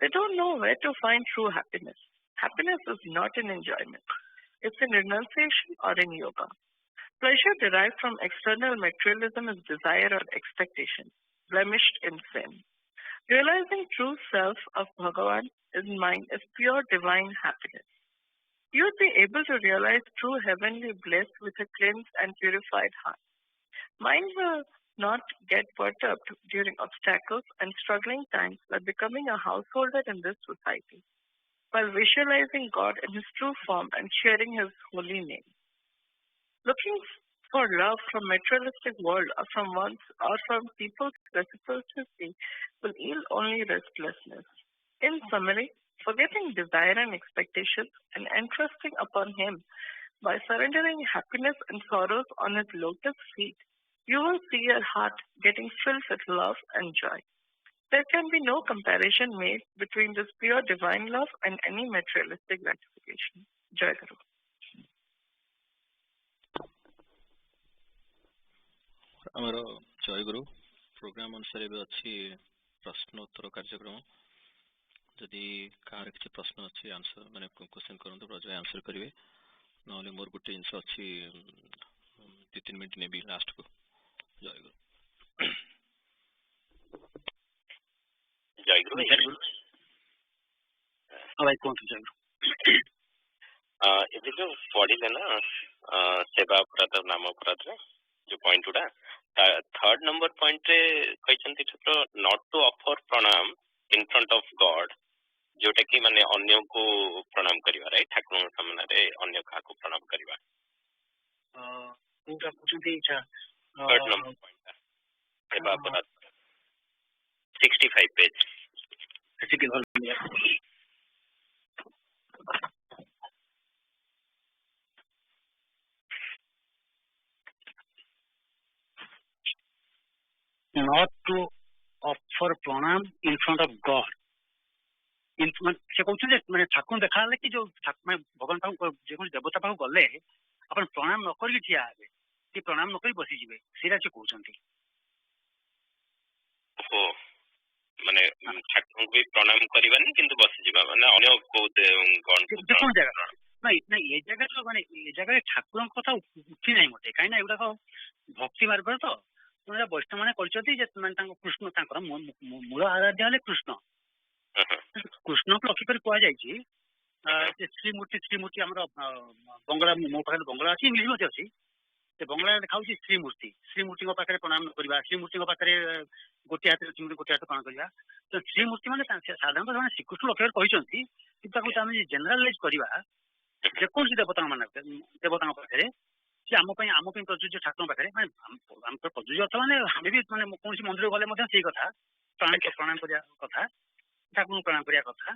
They don't know where to find true happiness. Happiness is not in enjoyment. It's in renunciation or in yoga. Pleasure derived from external materialism is desire or expectation, blemished in sin. Realizing true self of Bhagavan in mind is pure divine happiness. You would be able to realize true heavenly bliss with a cleansed and purified heart. Mind will not get perturbed during obstacles and struggling times by becoming a householder in this society, while visualizing God in his true form and sharing his holy name. Looking for love from materialistic world or from people's reciprocity will yield only restlessness. In summary, forgetting desire and expectations and entrusting upon him by surrendering happiness and sorrows on his lotus feet, you will see your heart getting filled with love and joy. There can be no comparison made between this pure divine love and any materialistic gratification. Jai Guru. ଆମର ଜୟଗୁରୁ programme ଅନୁସାରେ ଏବେ ଅଛି ପ୍ରଶ୍ନୋତ୍ତର କାର୍ଯ୍ୟକ୍ରମ। ଯଦି କାହାର କିଛି ପ୍ରଶ୍ନ ଅଛି ଆନ୍ସର ମାନେ କ୍ୱେଶ୍ଚନ୍ କରନ୍ତୁ, ପ୍ରଜୟ ଆନ୍ସର କରିବେ, ନହେଲେ ମୋର ଗୋଟେ ଜିନିଷ ଅଛି 2-3 ମିନିଟ୍ ନେବି ଲାଷ୍ଟକୁ। ଜୟଗୁରୁ। ଜୟଗୁରୁ। ଭାଇ କୁହନ୍ତୁ ଜୟଗୁରୁ। ଏବେ ଯୋଉ ପଢିଲେ ନା ସେବା ଅପରାଧ ନାମ ଅପରାଧରେ ଯୋଉ ପଏଣ୍ଟ ଗୁଡା, ଥର୍ଡ ନମ୍ବର ପଏଣ୍ଟରେ କହିଛନ୍ତି ଠାକୁର ନଟ୍ ଟୁ ଅଫର ପ୍ରଣାମ ଇନ ଫ୍ରଣ୍ଟ ଅଫ ଗଡ୍, ଯୋଉଟା କି ମାନେ ଅନ୍ୟକୁ ପ୍ରଣାମ କରିବା, ରାଇଟ୍? ଠାକୁରଙ୍କ ସାମ୍ନାରେ ଅନ୍ୟ କାହାକୁ ପ୍ରଣାମ କରିବା। କୋଉଟା କହୁଛନ୍ତି? ଥର୍ଡ ନମ୍ବର ପଏଣ୍ଟଟା ସେବା ଅପରାଧ 65 ପେଜ। ଟିକେ ଭଲ not to offer pranam in front of God. से कहते मैंने ठाकुर देखा कि जो भगवान पाक जेको देवता पाक गले अपन प्रणाम न करी ठिया हेबे कि प्रणाम न करी बसी जिवे सेरा से कहउछंती ओ माने ठाकुर को प्रणाम करबानी किंतु बसी जिबा माने अन्य को गण कोन जगह नहीं नहीं ये जगह तो माने ये जगह ठाकुर कथा उठी नहीं मते काई ना एगुडा भक्ति मार्ग तो उनरा वैष्णव माने करचती जे माने कृष्ण तांकर मूल आराध्य हले कृष्ण कृष्ण को लक्ष्य कर कुआ जायछि श्रीमूर्ति हमर बंगला मो पाखे बंगला अछि इंग्लिश में अछि से बंगला देखाउछि श्रीमूर्ति को पाखे प्रणाम करबा श्रीमूर्ति को पाखे गोटे हाथ चिमूर्ति गोटे हाथ प्रणाम करबा तो श्रीमूर्ति माने साधारणतः माने श्रीकृष्ण लक्ष्य कहिसंती कि ताको तामे जनरलाइज करबा जे कोन देवता देवता पाखे से आम प्रযোज्य ठाकुर पाखे आम प्रযোज्य अथवा माने हम भी माने कोन मंदिर गले मध्य सेही कथा प्रणाम करिया कथा ठाकुर प्रणाम करिया कथा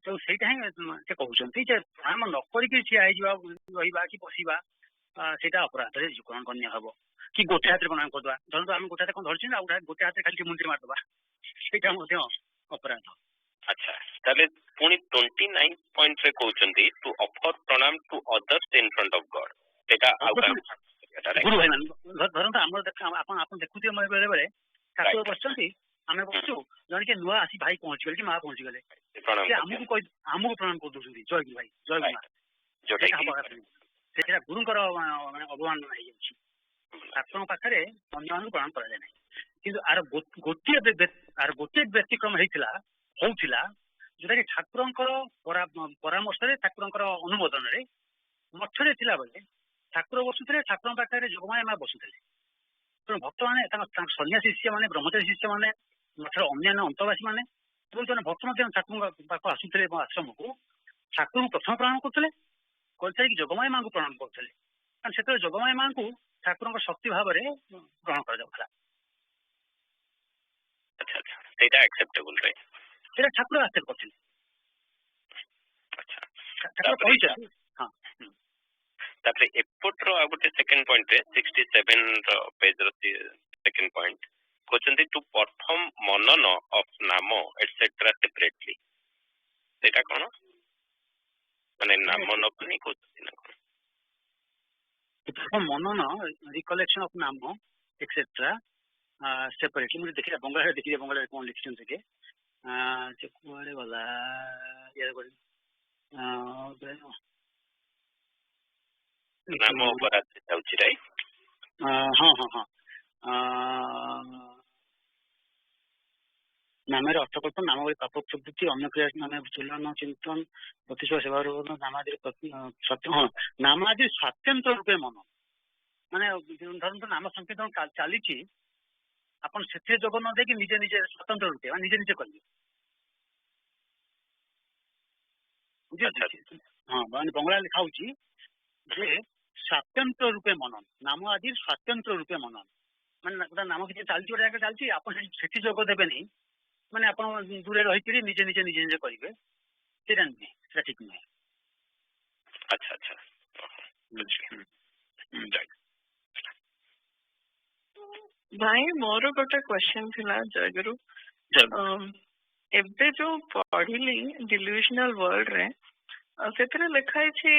तो सेटा ही से कहउछंती जे प्रणाम न करिक ठिया आइ जिबा रहिबा कि बसिबा सेटा अपराध रे ग्रहण करनिया हबो कि गोटे हाथ प्रणाम करदवा धरतो हम गोटे हाथ कोन धरछि ना गोटे हाथ खाली मुंडी मारदवा सेटा मध्य अपराध। अच्छा ताले पुनी 29 पॉइंट रे कहउछंती टू ऑफर प्रणाम to others in front of God सेटा गुरु भाई मान धरतो हमर आपण देखुते म बेले बेले ठाकुर बसचंती आमे बसु जण के नुआ आसी भाई पहुंच गेल कि मां पहुंच गेले से हमको प्रणाम कर दोछंती जय गुरु भाई जय गुरु जोटा सेटा गुरुंकर माने अवमान नाही अछि ठाकुर पाखरे अन्यन प्रणाम करा जाय नै किंतु आर गोटे व्यतिक्रम होउथिला जोटा कि ठाकुरंकर परामर्श रे ठाकुरंकर अनुमोदन रे मठरे थिला बेले ठाकुर बसुथले ठाकुर पाखरे जोगमाया मा बसुथले तो भक्त माने सन्यासी शिष्य माने ब्रह्मचारी शिष्य माने मठर अन्य अंतवासी माने जो भक्त मध्य ठाकुर पाख आसुथले आश्रम को ठाकुर प्रथम प्रणाम करथले कि जोगमाया मां को प्रणाम करथले कारण से जोगमाया मां को ठाकुर शक्ति भाव में ग्रहण कर जाउथला। अच्छा अच्छा सेटा एक्सेप्टेबल रे सेटा ठाकुर एक्सेप्ट करथले। अच्छा ठाकुर कहिछ हां तापरे एपोट्रो आ गोटे सेकंड पॉइंट रे 67 रो पेज रो सेकंड पॉइंट कोचंती टू परफॉर्म मनन ऑफ नाम एटसेट्रा सेपरेटली सेटा कोन माने नाम न कोनी कोचंती ना कोन मनन रिकलेक्शन ऑफ नाम एटसेट्रा सेपरेटली मुझे देखिए बंगला कोन लिखछन के जे कोरे वाला ये कोरे नाम ऊपर आते जाउची राइट हां हां हां नामेर अर्थकल्प नाम पाप प्रवृत्ति अन्य क्रिया नाम तुलन चिंतन प्रतिशोध सेवा नामादि सत्य हाँ नामादि स्वतंत्र रूपे मन माने धरन नाम संकीर्तन चली आपन से जोग न दे निजे निजे स्वतंत्र रूपे निजे निजे करिए हाँ बंगला लिखा होची जे स्वतंत्र रूपे मनन नाम आदि स्वतंत्र रूपे मनन माने नाम किसी चलती आपन से जोग देबे नहीं माने आपन दूरे रही निजे निजे निजे निजे करिवे सेटा नहीं सेटा ठीक नहीं। अच्छा अच्छा भाई मोर गोटे क्वेश्चन थिला जयगुरु एबे जो पढ़िली डिल्यूजनल वर्ल्ड रे सेतरे लिखाई छी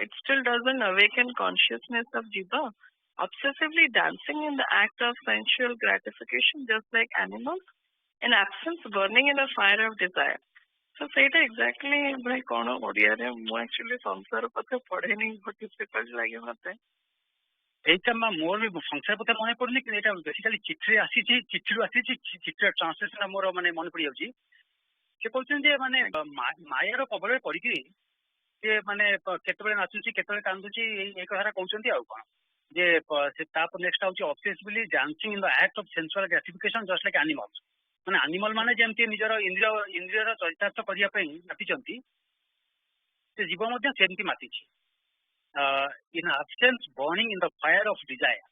it still doesn't awaken consciousness of जीवा obsessively dancing in the act of sensual gratification just like animals in absence burning in a fire of desire. So सेटा exactly भाई कोन ओडिया रे मो एक्चुअली संसार पथे पढ़े नहीं बहुत डिफिकल्ट लागे मते एटा मोर भी संसार पथे मने पड़नी कि एटा बेसिकली चिट्ठी ट्रांसलेशन मोर माने मन पड़ी जाउची से कहउछन जे माने माया रो कबळे पड़ी कि से माने केतबेले नाचुची केतबेले कांदुची एक हरा कहउछंती आ कोन जे से ताप नेक्स्ट आउची obsessively dancing in the act of sensual gratification just like animals माने एनिमल माने जेमती निजर इंद्रियर चरितार्थ करिया पई मातिचंती से जीव मध्ये सेमती मातिची in absence burning in the fire of desire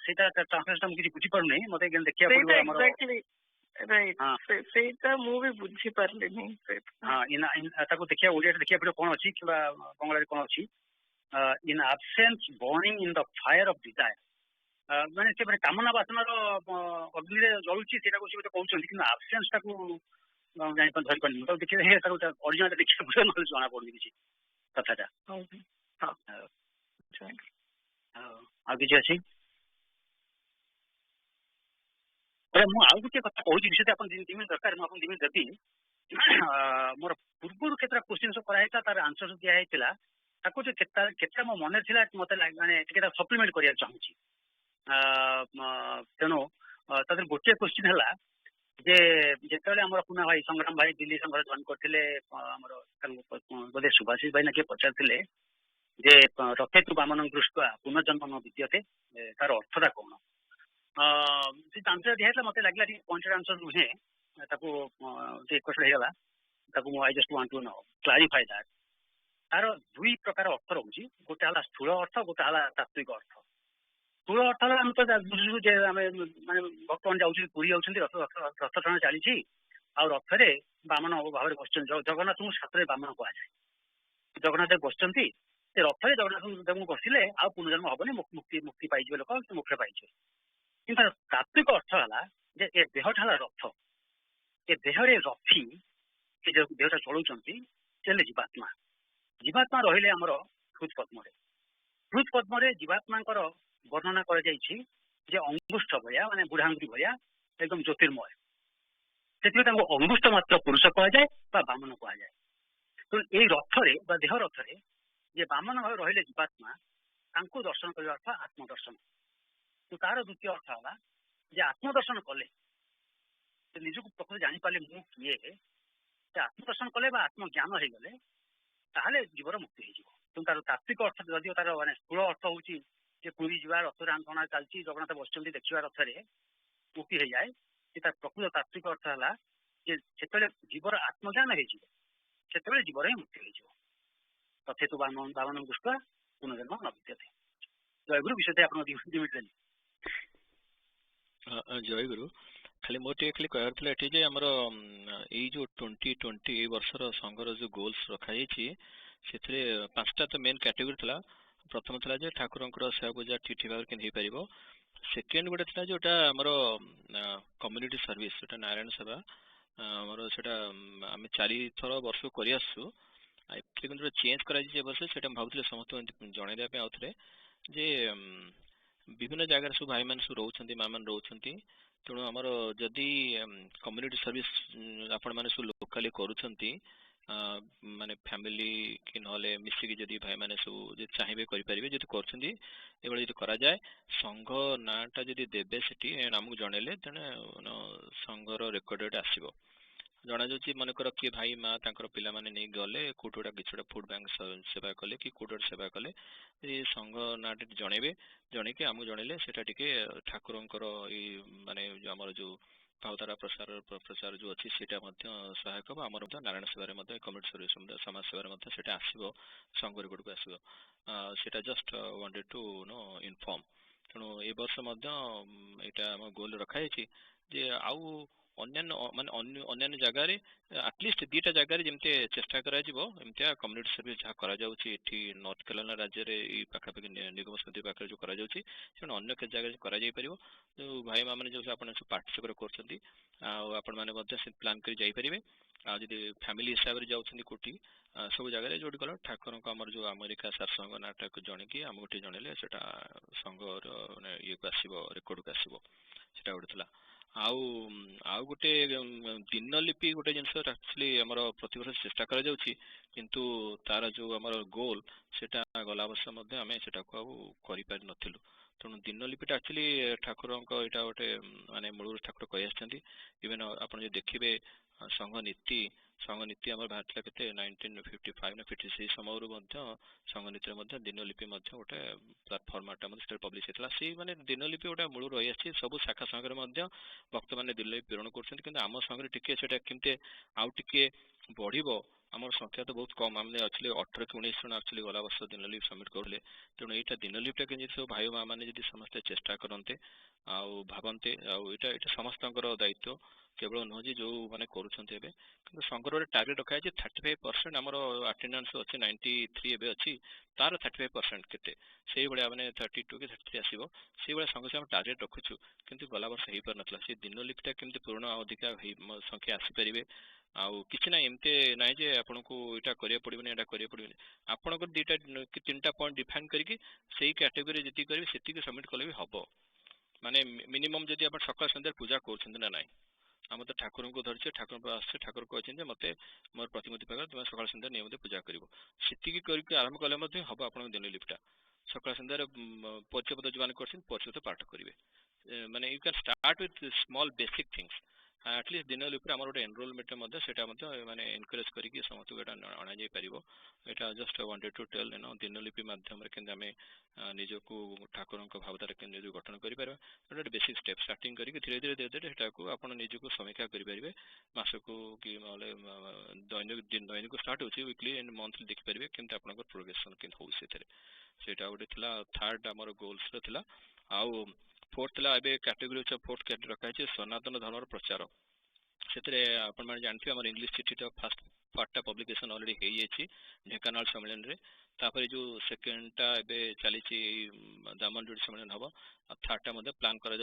सेटा ट्रांसलेशन मुझे बुझी पर नहीं मते गेन देखिया पड़ो हमर एक्जेक्टली राइट सेटा मु भी बुझी परले नहीं हां इन ताको देखिया ओडिया देखिया पड़ो कोन अछि किबा बंगला रे कोन अछि in absence burning in the fire of desire ମାନେ ସେ ମାନେ କାମନା ବାସନାର ଅଗ୍ନିରେ ଜଳୁଛି ସେଇଟାକୁ ସେ କହୁଛନ୍ତି, କିନ୍ତୁ ଆବସେନ୍ସ ଟାକୁ ଧରିପାରୁନି। ମୁଁ ତାକୁ ଦେଖିଲେ ତାକୁ ଅରିଜିନାଲ ଦେଖିବାକୁ ପଡ଼ିବ, ନହେଲେ ଜଣା ପଡୁନି କିଛି କଥାଟା। ଆଉ କିଛି ଅଛି? ମୁଁ ଆଉ ଗୋଟେ କଥା କହୁଛି ବିଷୟରେ ଆପଣ 2 ମିନିଟ୍ ଦରକାର, ମୁଁ ଆପଣଙ୍କୁ 2 ମିନିଟ୍ ଦେବି। ମୋର ପୂର୍ବରୁ କେତେଟା କ୍ୱେଶ୍ଚିନ୍ ସବୁ କରାହେଇଥିଲା, ତାର ଆନ୍ସର ସବୁ ଦିଆହେଇଥିଲା, ତାକୁ କେତେଟା ମୋ ମନେ ଥିଲା ମତେ ମାନେ ଟିକେ ସପ୍ଲିମେଣ୍ଟ କରିବାକୁ ଚାହୁଁଛି। ତେଣୁ ତା ଦେହରେ ଗୋଟିଏ କ୍ୱେଶ୍ଚିନ୍ ହେଲା ଯେ ଯେତେବେଳେ ଆମର ପୁନା ଭାଇ ସଂଗ୍ରାମ ଭାଇ ଦିଲ୍ଲୀ ସଂଘରେ ଜଏନ୍ କରିଥିଲେ, ଆମର ବୋଧେ ସୁଭାଷିଷ ଭାଇ ନା କିଏ ପଚାରିଥିଲେ ଯେ ରଥେତୁ ବାମନ ଦୃଷ୍ଟ୍ୟା ପୁନର୍ଜନ୍ମ ବିଦ୍ୟତେ, ତାର ଅର୍ଥଟା କଣ? ସେ ଆନ୍ସର ଦିଆହେଇଥିଲା, ମତେ ଲାଗିଲା ଟିକେ ପଏଣ୍ଟେଡ୍ ଆନ୍ସର ନୁହେଁ, ତାକୁ ଟିକେ କ୍ୱେଶ୍ଚନ୍ ହେଇଗଲା, ତାକୁ ମୁଁ I just want to clarify that. ତାର 2 ପ୍ରକାର ଅର୍ଥ ରହୁଛି, ଗୋଟେ ହେଲା ସ୍ଥୂଳ ଅର୍ଥ, ଗୋଟେ ହେଲା ତାତ୍ତ୍ୱିକ ଅର୍ଥ। ସ୍ଥୂଳ ଅର୍ଥ ହେଲା ଆମେ ତ ବୁଝୁଛୁ ଯେ ଆମେ ମାନେ ଭକ୍ତମାନେ ଯାଉଛନ୍ତି, ପୁରୀ ଯାଉଛନ୍ତି, ରଥ ଟଣା ଚାଲିଛି, ଆଉ ରଥରେ ବାମନ ଭାବରେ ବସିଛନ୍ତି। ଜଗନ୍ନାଥଙ୍କୁ ଶାସ୍ତ୍ରରେ ବାମନ କୁହାଯାଏ। ଜଗନ୍ନାଥ ବସିଛନ୍ତି ସେ ରଥରେ, ଜଗନ୍ନାଥଙ୍କୁ ବସିଲେ ଆଉ ପୁନର୍ଜନ୍ମ ହବନି, ମୁକ୍ତି ପାଇଯିବେ ଲୋକ, ମୋକ୍ଷ ପାଇଯିବେ। କିନ୍ତୁ ତାର ତାତ୍ତ୍ୱିକ ଅର୍ଥ ହେଲା ଯେ ଏ ଦେହଟା ହେଲା ରଥ, ଏ ଦେହରେ ରଥି ସେ ଯୋଉ ଦେହଟା ଚଳଉଛନ୍ତି ସେ ହେଲେ ଜୀବାତ୍ମା। ଜୀବାତ୍ମା ରହିଲେ ଆମର ହୃଦପଦ୍ମରେ। ହୃଦପଦ୍ମରେ ଜୀବାତ୍ମାଙ୍କର ବର୍ଣ୍ଣନା କରାଯାଇଛି ଯେ ଅଙ୍ଗୁଷ୍ଠ ଭଳିଆ, ମାନେ ବୁଢ଼ାଙ୍ଗୁଠି ଭଳିଆ ଏକଦମ ଜ୍ୟୋତିର୍ମୟ। ସେଥିପାଇଁ ତାଙ୍କୁ ଅଙ୍ଗୁଷ୍ଠ ମାତ୍ର ପୁରୁଷ କୁହାଯାଏ ବା ବାମନ କୁହାଯାଏ। ତେଣୁ ଏଇ ରଥରେ ବା ଦେହ ରଥରେ ଯେ ବାମନ ଭାବେ ରହିଲେ ଜୀବାତ୍ମା, ତାଙ୍କୁ ଦର୍ଶନ କରିବା ଅର୍ଥ ଆତ୍ମଦର୍ଶନ। ତାର ଦ୍ୱିତୀୟ ଅର୍ଥ ହେଲା ଯେ ଆତ୍ମଦର୍ଶନ କଲେ, ସେ ନିଜକୁ ପ୍ରକୃତ ଜାଣିପାରିଲେ ମୁଁ କିଏ, ସେ ଆତ୍ମଦର୍ଶନ କଲେ ବା ଆତ୍ମଜ୍ଞାନ ହେଇଗଲେ, ତାହେଲେ ଜୀବର ମୁକ୍ତି ହେଇଯିବ। ତେଣୁ ତାର ତାତ୍ତ୍ୱିକ ଅର୍ଥ ଯଦିଓ ତାର ମାନେ ସ୍ଥୂଳ ଅର୍ଥ ହଉଛି ଯେ ପୁରୀ ଯିବା, ରଥରେ ଆନ୍ଦୋଳନ ଚାଲିଛି, ଜଗନ୍ନାଥ ବସିଛନ୍ତି ଦେଖିବା ରଥରେ, ମୁକ୍ତି ହେଇଯାଏ। ତାର ପ୍ରକୃତ ତାତ୍ତ୍ୱିକ ଅର୍ଥ ହେଲା ଯେ ଯେତେବେଳେ ଜୀବର ଆତ୍ମଜ୍ଞାନ ହେଇଯିବ, ସେତେବେଳେ ଜୀବର ହିଁ ମୁକ୍ତି ହେଇଯିବ। ରଥେତୁ ବାମନ ଦୃଷ୍ଟ୍ୟା ପୁନର୍ଜନ୍ମ ନ ବିଦ୍ୟତେ। ଜୟଗୁରୁ, ବିଷୟ ଆପଣଙ୍କ 2 ମିନିଟ୍ ଦେଲି। ଜୟଗୁରୁ, ଖାଲି ମୋର ଟିକେ ଖାଲି କହିବାର ଥିଲା ଏଠି ଯେ ଆମର ଏଇ ଯୋଉ 2020 ଏଇ ବର୍ଷର ସଂଘର ଯୋଉ ଗୋଲ୍ସ ରଖାଯାଇଛି, ସେଥିରେ 5ଟା ତ ମେନ୍ କ୍ୟାଟେଗୋରୀ ଥିଲା। ପ୍ରଥମ ଥିଲା ଯେ ଠାକୁରଙ୍କର ସେବା ପୂଜା ଠିକ୍ ଭାବରେ କେମିତି ହେଇପାରିବ। ସେକେଣ୍ଡ ଗୋଟେ ଥିଲା ଯୋଉଟା ଆମର କମ୍ୟୁନିଟି ସର୍ଭିସ୍, ସେଟା ନାରାୟଣ ସେବା ଆମର, ସେଟା ଆମେ 4 ଥର ବର୍ଷକୁ କରି ଆସୁଛୁ। କିନ୍ତୁ ଯୋଉଟା ଚେଞ୍ଜ କରାଯାଇଛି ଏ ବର୍ଷ, ସେଟା ମୁଁ ଭାବୁଥିଲି ସମସ୍ତଙ୍କୁ ଜଣେଇଦେବା ପାଇଁ ଆଉଥରେ ଯେ ବିଭିନ୍ନ ଜାଗାରେ ସବୁ ଭାଇମାନେ ସବୁ ରହୁଛନ୍ତି, ମାମାନେ ରହୁଛନ୍ତି। ତେଣୁ ଆମର ଯଦି କମ୍ୟୁନିଟି ସର୍ଭିସ୍ ଆପଣମାନେ ସବୁ ଲୋକାଲି କରୁଛନ୍ତି, ମାନେ ଫ୍ୟାମିଲି କି ନହେଲେ ମିଶିକି ଯଦି ଭାଇମାନେ ସବୁ ଯଦି ଚାହିଁବେ କରିପାରିବେ, ଯଦି କରୁଛନ୍ତି, ଏଭଳି ଯଦି କରାଯାଏ, ସଂଘ ନାଁଟା ଯଦି ଦେବେ ସେଠି ଆମକୁ ଜଣେଇଲେ, ତେଣୁ ସଂଘର ରେକର୍ଡରେ ଆସିବ। ଜଣାଯାଉଛି ମନେକର କିଏ ଭାଇ ମା ତାଙ୍କର ପିଲାମାନେ ନେଇ ଗଲେ କୋଉଠି ଗୋଟେ କିଛି ଗୋଟେ ଫୁଡ୍ ବ୍ୟାଙ୍କ ସେବା କଲେ କି କୋଉଠି ଗୋଟେ ସେବା କଲେ, ଏ ସଂଘ ନାଁଟା ଜଣେଇବେ, ଜଣେଇକି ଆମକୁ ଜଣେଇଲେ ସେଟା ଟିକେ ଠାକୁରଙ୍କର ଏଇ ମାନେ ଆମର ଯୋଉ ଭାବଧାରା ପ୍ରଚାର ଯୋଉ ଅଛି ସେଇଟା ମଧ୍ୟ ସହାୟକ ହେବ। ଆମର ମଧ୍ୟ ନାରାୟଣ ସେବାରେ ମଧ୍ୟ କମ୍ୟୁନିଟି ସର୍ଭିସ୍ ସମାଜ ସେବାରେ ମଧ୍ୟ ସେଇଟା ଆସିବ, ସଂଘ ରେକର୍ଡକୁ ଆସିବ। ସେଇଟା ଜଷ୍ଟ ୱାଣ୍ଟେଡ୍ ଟୁ ଇନଫର୍ମ। ତେଣୁ ଏ ବର୍ଷ ମଧ୍ୟ ଏଇଟା ଆମ ଗୋଲ ରଖାଯାଇଛି ଯେ ଆଉ ଅନ୍ୟାନ୍ୟ ଜାଗାରେ ଆଟଲିଷ୍ଟ 2ଟା ଜାଗାରେ ଯେମିତି ଚେଷ୍ଟା କରାଯିବ, ଏମିତିଆ କମ୍ୟୁନିଟି ସର୍ଭିସ୍ ଯାହା କରାଯାଉଛି ଏଠି ନର୍ଥ କାରୋଲାଇନା ରାଜ୍ୟରେ ଏଇ ପାଖାପାଖି ନିଗମ ସ୍ମୃତି ପାଖରେ ଯୋଉ କରାଯାଉଛି, ତେଣୁ ଅନ୍ୟ କେତେ ଜାଗାରେ କରାଯାଇପାରିବ। ଯୋଉ ଭାଇ ମାନେ ଯୋଉ ଆପଣ ସବୁ ପାର୍ଟିସିପେଟ୍ କରୁଛନ୍ତି, ଆଉ ଆପଣମାନେ ମଧ୍ୟ ସେ ପ୍ଲାନ୍ କରି ଯାଇପାରିବେ। ଆଉ ଯଦି ଫ୍ୟାମିଲି ହିସାବରେ ଯାଉଛନ୍ତି କୋଉଠି, ସବୁ ଜାଗାରେ ଯୋଉଠି ଗଲ ଠାକୁରଙ୍କ ଆମର ଯୋଉ ଆମେରିକା ସାରସଂଘ ନାଁଟାକୁ ଜଣେଇକି ଆମକୁ ଟିକେ ଜଣେଇଲେ ସେଟା ସଂଘର ମାନେ ଇଏକୁ ଆସିବ, ରେକର୍ଡକୁ ଆସିବ। ସେଟା ଗୋଟେ ଥିଲା। ଆଉ ଗୋଟେ ଦିନଲିପି ଗୋଟେ ଜିନିଷ ଆକ୍ଚୁଆଲି ଆମର ପ୍ରତିବର୍ଷ ଚେଷ୍ଟା କରାଯାଉଛି, କିନ୍ତୁ ତାର ଯୋଉ ଆମର ଗୋଲ ସେଟା ଗଲା ବର୍ଷ ମଧ୍ୟ ଆମେ ସେଟାକୁ ଆଉ କରିପାରିନଥିଲୁ। ତେଣୁ ଦିନଲିପିଟା ଆକ୍ଚୁଆଲି ଠାକୁରଙ୍କ ଏଇଟା ଗୋଟେ ମାନେ ମୂଳରୁ ଠାକୁର କହିଆସିଛନ୍ତି। ଇଭେନ୍ ଆପଣ ଯଦି ଦେଖିବେ ସଂଘ ନୀତି ଆମର ବାହାରିଥିଲା କେତେ 1955 ନା 56 ସମୟରୁ ମଧ୍ୟ ସଂଘ ନୀତିରେ ମଧ୍ୟ ଦିନଲିପି ମଧ୍ୟ ଗୋଟେ ଫର୍ମାଟଟା ମଧ୍ୟ ସେଟା ପବ୍ଲିଶ ହେଇଥିଲା। ସେଇ ମାନେ ଦିନଲିପି ଗୋଟେ ମୂଳରୁ ରହିଆସିଛି। ସବୁ ଶାଖା ସଂଘରେ ମଧ୍ୟ ଭକ୍ତମାନେ ଦିନଲିପି ପ୍ରେରଣ କରୁଛନ୍ତି, କିନ୍ତୁ ଆମ ସଂଘରେ ଟିକେ ସେଟା କେମିତି ଆଉ ଟିକେ ବଢିବ आम संख्या तो बहुत कम आम एक्चुअली 18 कि 19 जन एक्चुअली गला वर्ष दिनलिप सबमिट करें तेणु यहाँ दिनलिपटा कि सब भाई माँ मैंने समस्ते चेष्टा करते भावते आईटा समस्त दायित्व केवल नुह जी जो मैंने करुँचे संघर टार्गेट रखा है 35% आमर अटेंडेंस अच्छे 93 एवं अच्छी तार 35% केते से भाया मैंने 32 कि 33 आसो से भाया संघ से टार्गेट रखुचु किंतु गला वर्ष हो पार ना से दिनलिपिटा केमती पूर्ण अधिका संख्या आसीपारे आउ कि ना एमती ना जे आपन को यहाँ करा पड़ोनी यहाँ करा पड़ोनी आपंकर 2टा कि 3टा पॉइंट डिफाइन करके कैटेगोरी जी करेंगे से सबमिट कले भी हम माने मिनिमम जदि आप सकाल सन्ध्या पूजा कर ना आम तो ठाकुर को धरचे ठाकुर आसे ठाकुर कहते मत मोर प्रतिमूर्ति पाखे तुम सकाल सन्ध्या नियमित पूजा कर आरंभ कले हम आप दिनलिपिटा सकाल सन्ध्या परिचय पद जो परिचय पाठ करेंगे माने you can start with small basic things at least Dinalipi आम गोटे एनरोलमेंट माने एनकरेज करके समस्त अणा जापर यहाँ जस्ट वांटेड टू टेल दिनलिपि मध्यम निजक ठाकुर भावधारा निज गठन कर बेसिक स्टेप स्टार्टिंग करके धीरे धीरे धीरे धीरे सेटा आप निजक समीक्षा करेंगे मसक कि दैनिक स्टार्ट हो वीकली एंड मंथली देखिपारे केमती आप प्रोग्रेसन के हो गोटे थर्ड आमर गोल्स आउ फोर्थ कैटेगरी फोर्थ रखा है सनातन धर्म प्रचार से आपने जानते हैं इंग्लिश चिठी फास्ट पार्टा पब्लिकेशन ऑलरेडी हो ढेकानाल सम्मेलन रे तापर जो सेकेंडटा चली दामनजुड़ी सम्मेलन हम थर्डटा प्लान कर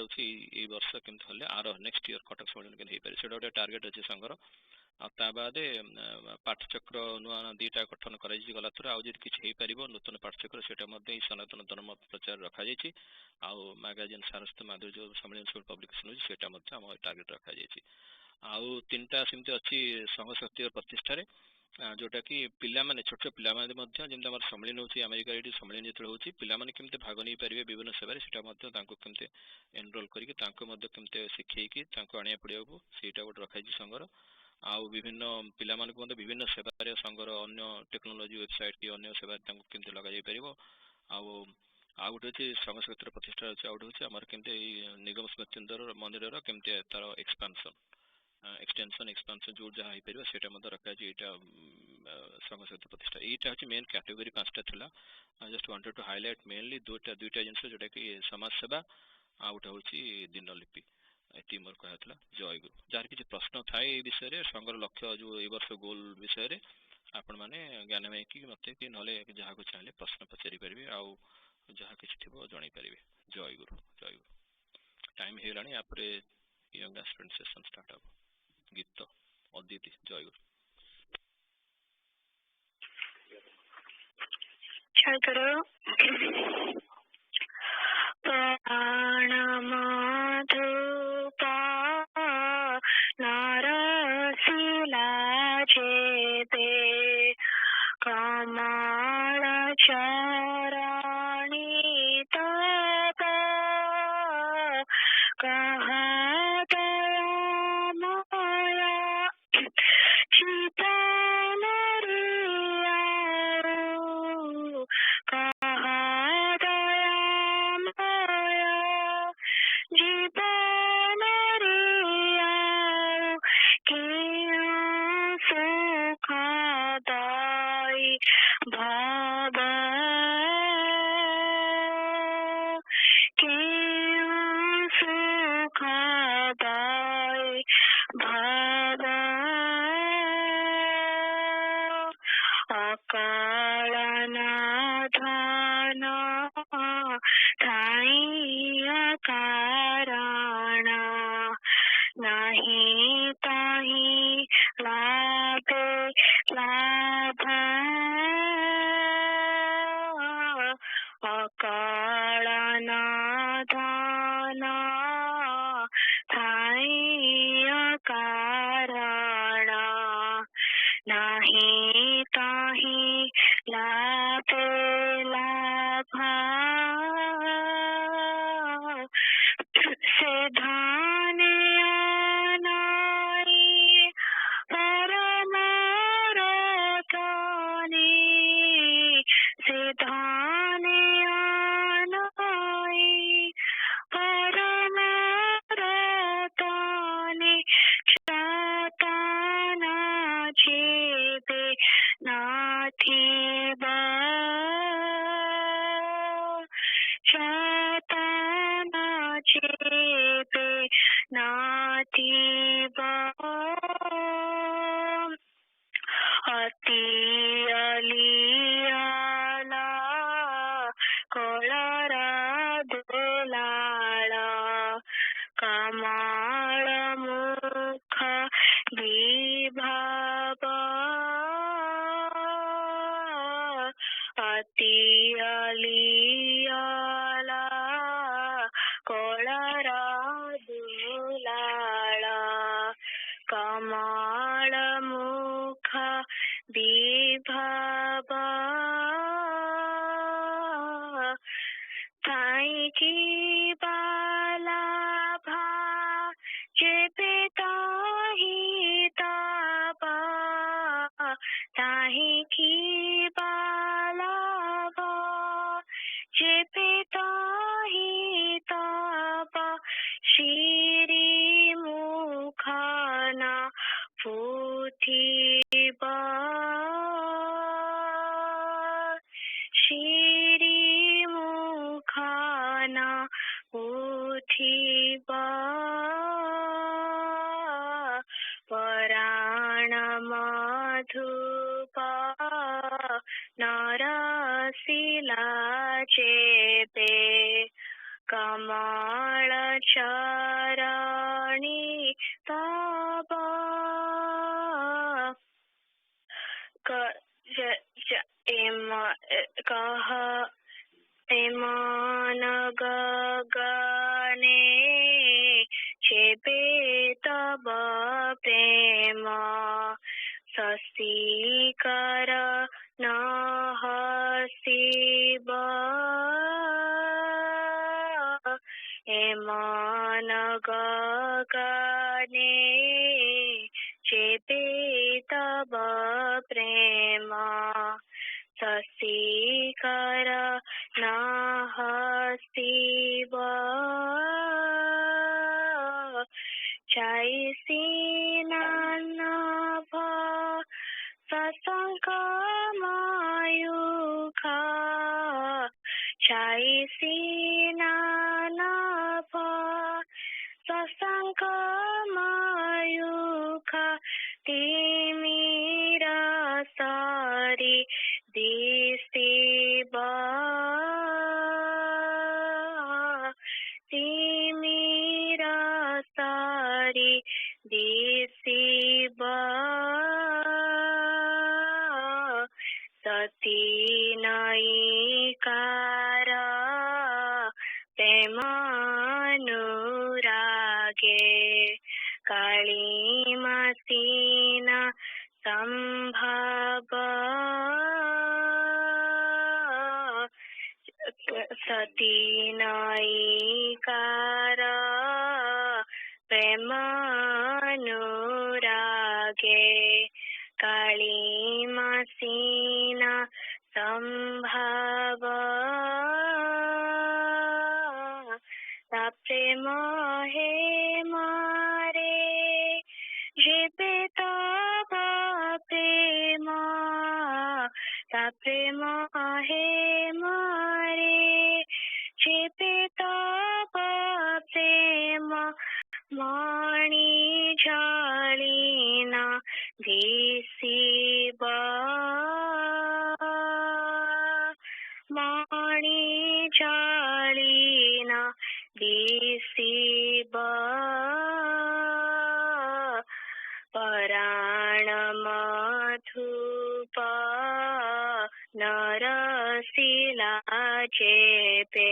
वर्ष केमती आर नेक्स्ट ईयर कटक सम्मेलन के से गोटे टार्गेट अच्छे संघर बाद पाठचक्र नुआ 2टा गठन गला थर आज किसी नूतन पाठचक्र से सनातन धर्म प्रचार रखा मैगाजिन सारस्वती माधुर्य सम्मेलन सब पब्लिकेशन हो टार्गेट रखा आउ 3टा सेमती अच्छी संघ शक्ति प्रतिष्ठार जोटा कि पिला माने छोट छोट पिला माने जमी आम सम्मेलन हो अमेरिका ये सम्मेलन जो हो पाने केमती भाग नहीं पारे विभिन्न सेवार से केमती एनरोल करके शिखैकी आने पड़ा सेटा गोटे रखाई संघर आउ विभिन्न पिला विभिन्न सेवार संघर अन्य टेक्नोलोजी वेबसाइट कि अन्य सेवा केमती लग जापर आउ गोटे संघ शक्तिर प्रतिष्ठा अच्छे आउ गोटे आमर केमती निगम स्मृति मंदिर केमती तार एक्सटेंशन एक्सपांशन जो जहाँ हो पार से रखा संघ शक्ति प्रतिष्ठा यहाँ हूँ मेन कैटेगरी 5टा था just wanted to highlight mainly दुईटा जिनस जोटा कि समाज सेवा आ गोटे हूँ दिनलिपि ये मोर कहला जय गुरु जार किसी प्रश्न थाए विषय संघर लक्ष्य जो ए वर्ष गोल विषय आपण मैंने ज्ञान माइकी मत कि ना जहाँ को चाहिए प्रश्न पचारि पारे आउ जहाँ किसी थी जन पारे जय गुरु टाइम होगा आप यंग एस्पिरेंट सेशन स्टार्ट हम गीत अदिति जय गुरु जय गुरु प्राणमाधुपा नारसिला चेते कमल चरणी तप कोलारा दुलाला कमाल मुख विभाव अति अलियाला कोलारा दुलाला कमाल मुख विभाव थाई की बाला भा जेपे ताही ताबा ताही की बाला भा जेपे ताही ताबा श्री मुखाना पुथिबा श्री मुखाना पुथिबा पराण मधुपा नरशिला चेपे कमल चरणी तबा एमान गगने चेपे तब प्रेम शशिकर न हसिब एमान गगने चेपे तब प्रेम शशिकर न हसिब चाइसी नभ सशंक मयूखा चाइसी नभ सशंक मयूखा तिमिर सारी दिसिबा तिमिर सारी दिसिबा सती नैकार प्रेमानुरागे काली मसीन संभव सती नैकार प्रेमानुरागे काली मसीन संभव प्रेम हे मारे जेपे तब प्रेम प्रेम हे मारे जेपे तब प्रेम मणि झालिना दिसिबा मणि झालिना दिसिबा पराण मधुपा नरशिला चेपे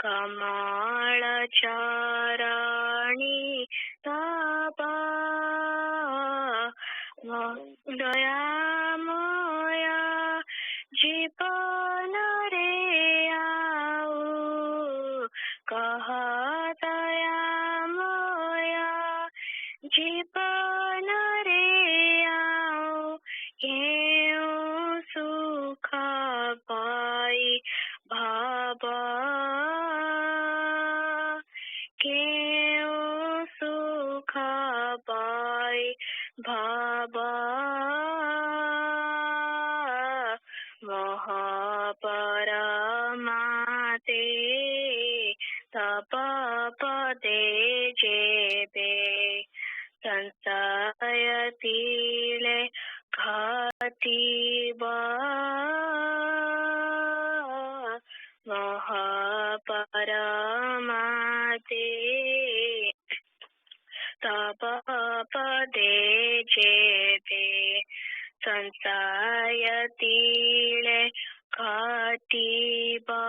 कमल चरणी तबा दयामया जीवन रे आओ कह दयामया जीवन रे आओ सुख पाई भाबा सुख पाई भाबा महापरमाते तप पदे जेबे संशयतिले घातिबा परमाते तप पदे जेते संसायतीळे घाटिबा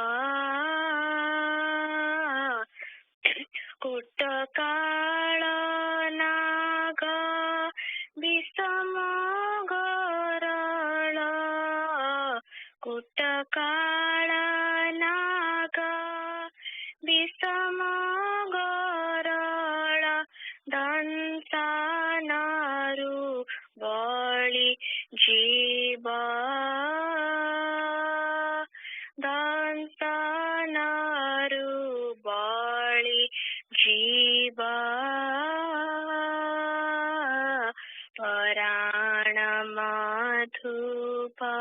कुटकाळ नाग विषम गरळ कुटकाळ नाग विषम गरळ दंसानारू बळी जीव दंसानारू बळी जीव पराण मधुपा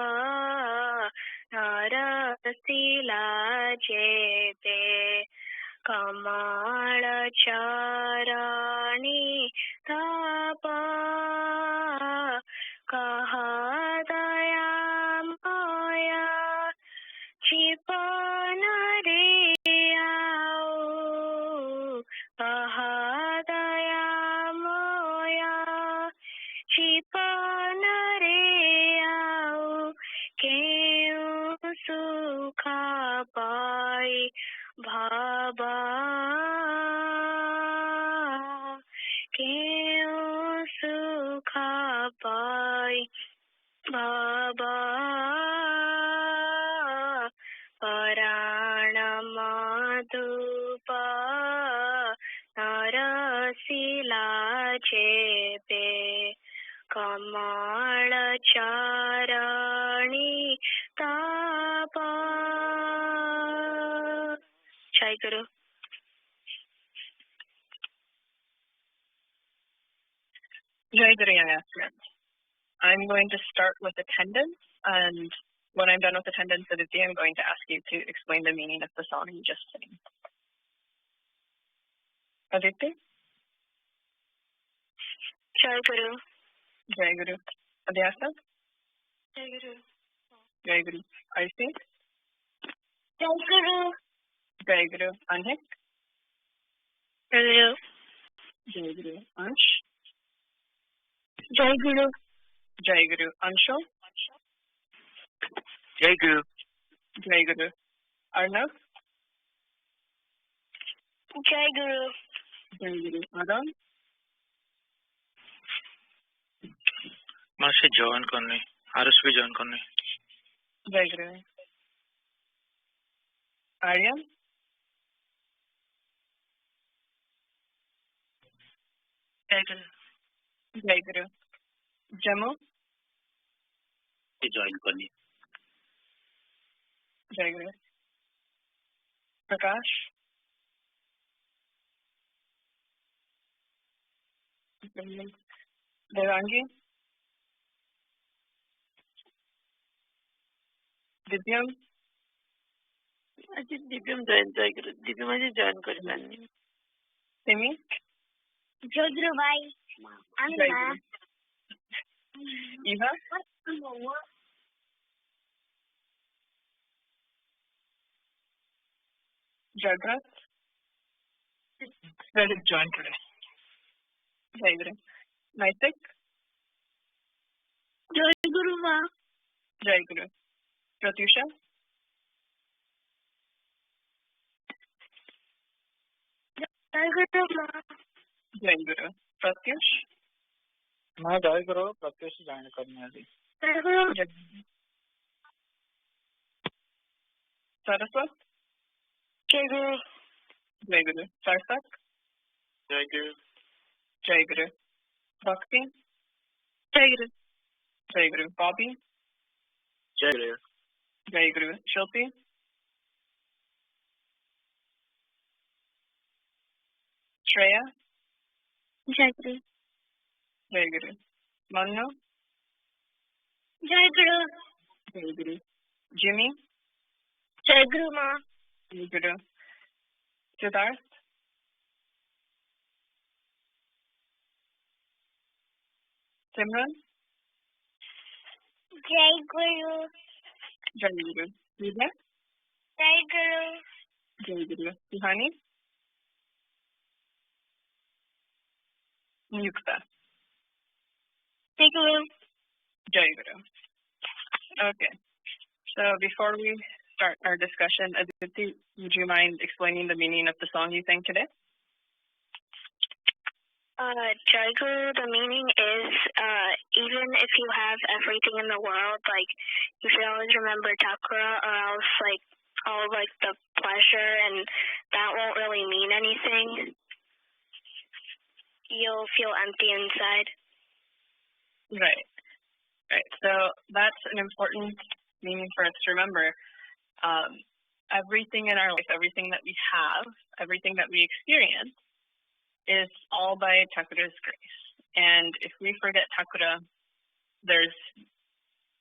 नरसिला जेते कमळ चरणी तप कहा दयामया क्षिपन रे आओ कहा दयामया क्षिपन रे आओ केउ सुखा पाई भाबा केउ सुखा पाई बाबा पराण मधुपा नरसिला जेपे कमळ चरणी तप जय गुरु. Jai Guru, young aspirants. I'm going to start with attendance, and when I'm done with attendance, Aditi, I'm going to ask you to explain the meaning of the song you just sang. Aditi? Jai Guru. Jai Guru. Adhyasa? Jai Guru. Jai Guru. Aisi? Jai Guru. Jai Guru. Anhik? Jai Guru. Jai Guru. Ansh? Jai Guru. Jai Guru. Anshul? Jai Guru. Jai Guru. Arnav? Jai Guru. Jai Guru. Adam? मासे join करने RS भी join करने Jai Guru. Aryan? Jai Guru. Jai Guru. Jamu? Join करने Jai Guru. Prakash? Devangi? Divyam? আজি Divyam join জয় গুরু দিব্যম আজি join করে পারেনি Simi? জয় গুরু ভাই আমি Jai মা Guru. Eva? Jagrat? Very join करें Jai Guru. Naitik? জয় গুরু মা Jai Guru. Pratyusha? জয় গুরু মা Jai Guru. Pratyush? मैं जॉइन करो प्रत्यक्ष जॉइन करने वाली জয় গুরু Jai Guru. Saraswat? জয় গুরু Jai Guru. Sarsak? जय गुरु Jai Guru. Bhakti? জয় গুরু Jai Guru. Bobby? जय गुरु Jai Guru. Shilpi? Shreya? জয় গুরু Jai Guru. Manu? জয় গুরু Jai Guru. Jimmy? জয় গুরু মা Jai Guru. Siddharth? Simran? Joy Guru Jai Guru. Vijay? Joy Jai Guru. Jai Guru. Suhani? Yukta. Jai Guru. Jai Guru. Okay. So before we start our discussion, Aditi, would you mind explaining the meaning of the song you sang today? Jai Guru, the meaning is even if you have everything in the world, like you should always remember Thakura, or else like all like the pleasure and that won't really mean anything. You'll feel empty inside. Right. Right. So that's an important meaning for us to remember. Everything in our life, everything that we have, everything that we experience is all by Thakura's grace. And if we forget Thakura,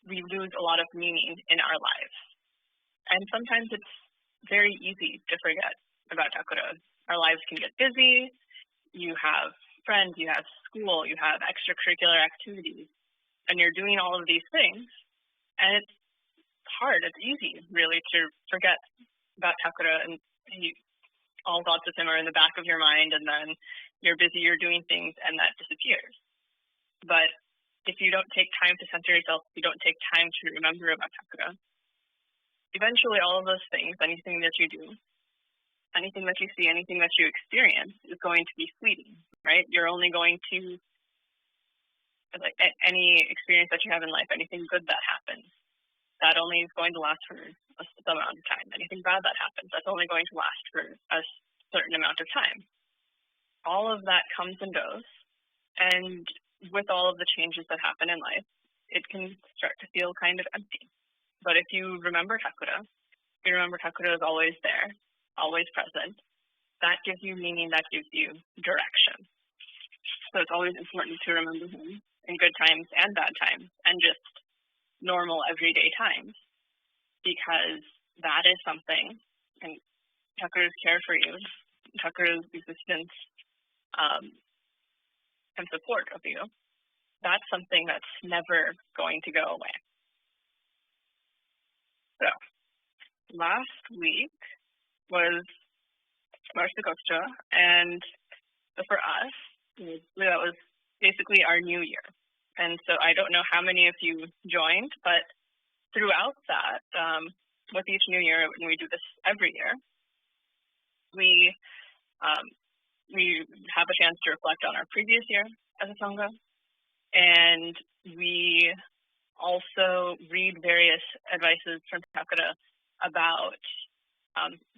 we lose a lot of meaning in our lives. And sometimes it's very easy to forget about Thakura. Our lives can get busy. You have friends, you have school, you have extracurricular activities, and you're doing all of these things. And it's hard, it's easy really to forget about Thakura, and all thoughts of him are in the back of your mind, and then you're busy, you're doing things, and that disappears. But if you don't take time to center yourself, if you don't take time to remember about Thakura, eventually all of those things, anything that you do, anything that you see, anything that you experience is going to be fleeting, right? You're only going to, like any experience that you have in life, anything good that happens, that only is going to last for a certain amount of time. Anything bad that happens, that's only going to last for a certain amount of time. All of that comes and goes, and with all of the changes that happen in life, it can start to feel kind of empty. But if you remember Thakura, is always there, always present, that gives you meaning, that gives you direction. So it's always important to remember him in good times and bad times, and just normal everyday times, because that is something, and Thakura's care for you, Thakura's existence and support of you, that's something that's never going to go away. So last week was Varsakotsa, and for us, that was basically our new year. And so I don't know how many of you joined, but throughout that, with each new year, and we do this every year, we have a chance to reflect on our previous year as a Sangha, and we also read various advices from Thakura about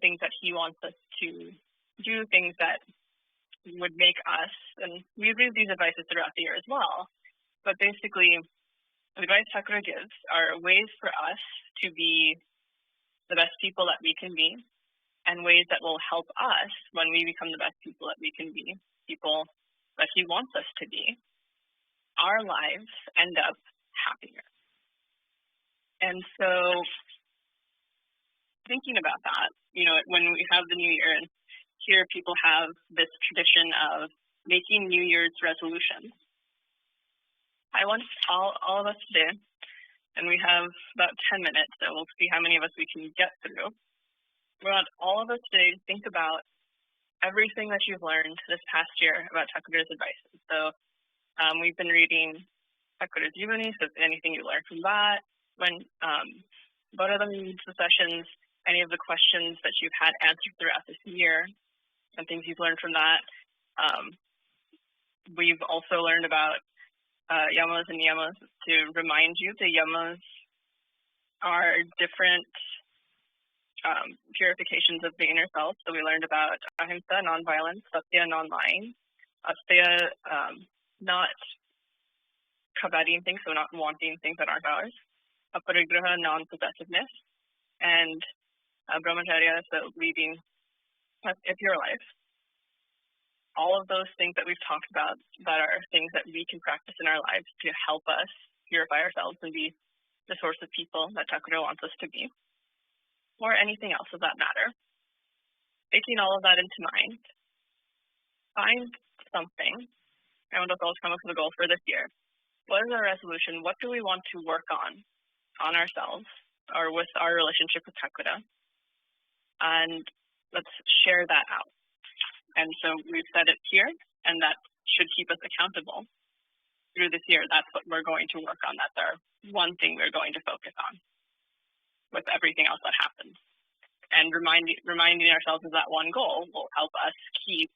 things that he wants us to do, things that would make us, and we read these advices throughout the year as well, but basically the advice Thakura gives are ways for us to be the best people that we can be, and ways that will help us when we become the best people that we can be, people that he wants us to be, our lives end up happier. And so thinking about that, when we have the new year, and here people have this tradition of making New Year's resolutions, I want all of us today, and we have about 10 minutes, so we'll see how many of us we can get through. We want all of us today to think about everything that you've learned this past year about Thakura's advices. So we've been reading Thakura's Yuvani, so anything you learned from that, when Bodhidharma leads the sessions, any of the questions that you've had answered throughout this year, and things you've learned from that. We've also learned about yamas and niyamas. To remind you, the yamas are different purifications of the inner self. So we learned about ahimsa, non-violence, satya, non-lying, asteya, not coveting things, so not wanting things that aren't ours, aparigraha, non-possessiveness, and brahmacharya, so leading a pure life. All of those things that we've talked about that are things that we can practice in our lives to help us purify ourselves and be the source of people that Thakura wants us to be, or anything else of that matter. Taking all of that into mind, find something. I want us all to come up with a goal for this year. What is our resolution? What do we want to work on ourselves or with our relationship with Thakura? and let's share that out. And so we've said it here, and that should keep us accountable through this year. That's what we're going to work on. That's our one thing we're going to focus on with everything else that happens. And reminding ourselves of that one goal will help us keep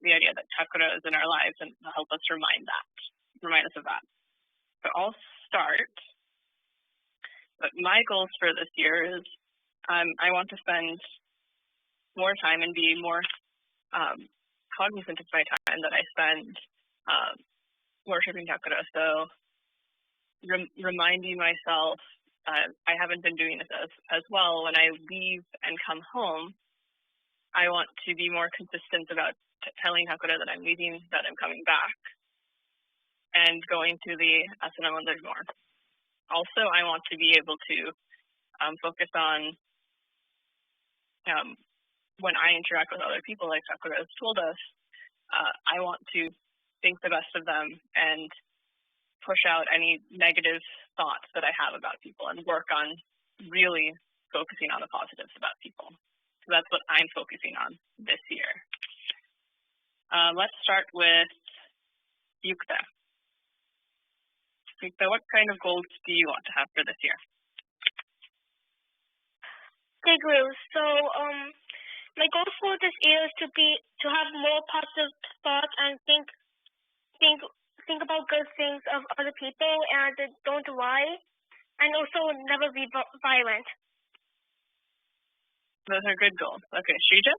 the idea that chakra is in our lives, and help us remind us of that. So I'll start. But my goals for this year is I want to spend more time and be more cognizant of my time that I spend worshiping chakra. So reminding myself, I haven't been doing this as well. When I leave and come home, I want to be more consistent about telling chakra that I'm leaving, that I'm coming back, and going to the asana mandir more. Also, I want to be able to focus on when I interact with other people, like Chakra has told us, I want to think the best of them and push out any negative thoughts that I have about people, and work on really focusing on the positives about people. So that's what I'm focusing on this year. Let's start with Yukta. Yukta, what kind of goals do you want to have for this year? Okay, Guru. So my goal for this year is to have more positive thoughts and think about good things of other people, and don't lie, and also never be violent. Those are good goals. Okay, Shrija?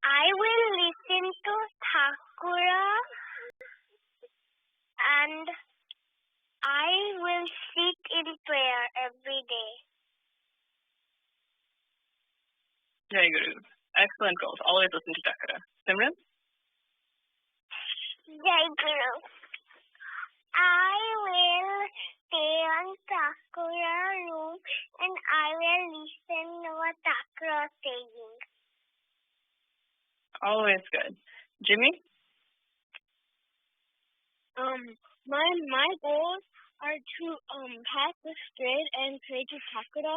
I will listen to Thakura, and I will sit in prayer every day. Jai Guru. Excellent goals. Always listen to Chakra. Simran? Jai Guru. I will stay on Thakura room, and I will listen to what Thakura is saying. Always good. Jimmy? My goals are to pass the straight and pray to Thakura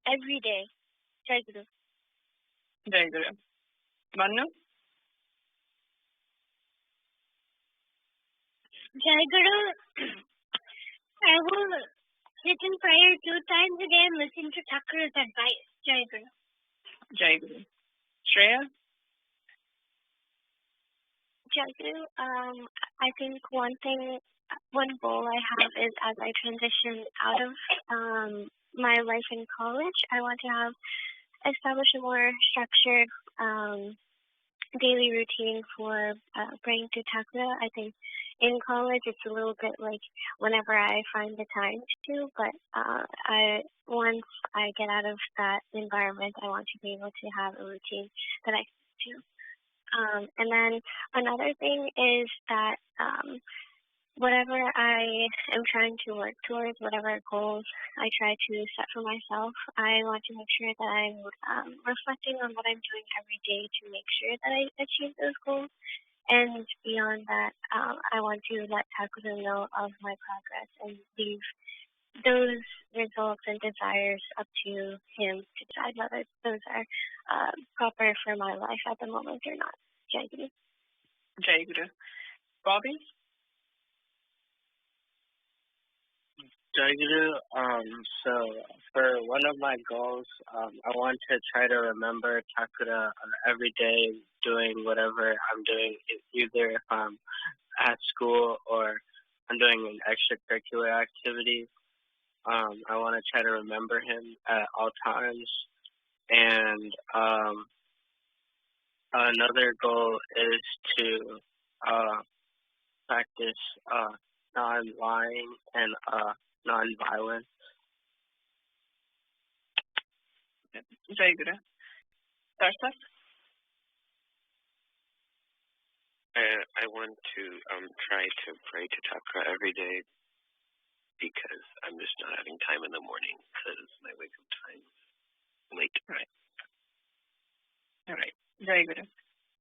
every day. Jai Guru. Jai Guru. Manu? Jai Guru. I will sit in prayer 2 times a day and listen to Thakura's advice. Jai Guru. Jai Guru. Shreya? Jai Guru, I think one goal I have is, as I transition out of my life in college, I want to establish a more structured daily routine for praying to Thakura. I think in college it's a little bit like whenever I find the time to, but once I get out of that environment, I want to be able to have a routine that I do. And then another thing is that whatever I am trying to work towards, whatever goals I try to set for myself, I want to make sure that I'm reflecting on what I'm doing every day to make sure that I achieve those goals. And beyond that, I want to let Thakura know of my progress and leave those results and desires up to him to decide whether those are proper for my life at the moment or not. Jai Guru. Jai Guru. Bobby? Jai Guru, so for one of my goals, I want to try to remember Thakura every day doing whatever I'm doing, either if I'm at school or I'm doing an extracurricular activity. I want to try to remember him at all times. And another goal is to practice non-lying and non-violence. Jai Guru. Saraswat? I want to try to pray to Chakra every day, because I'm just not having time in the morning because my wake-up time is late. Right. All right. Jai Guru.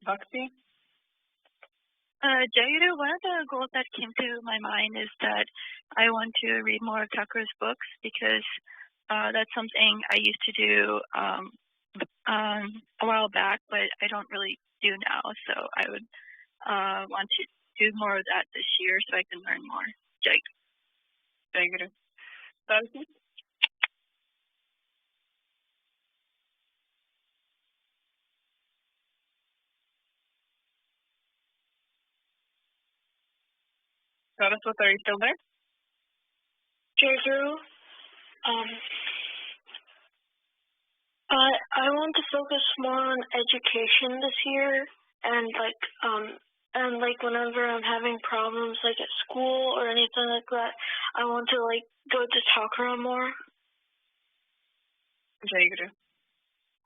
Bhakti? Jairu, one of the goals that came to my mind is that I want to read more of Thakura's books because that's something I used to do a while back, but I don't really do now. So I would want to do more of that this year so I can learn more. Jairu. Saraswati? Saraswati, are you still there? Jairu, I want to focus more on education this year, and whenever I'm having problems like at school or anything like that, I want to go to Thakura more. Jairu.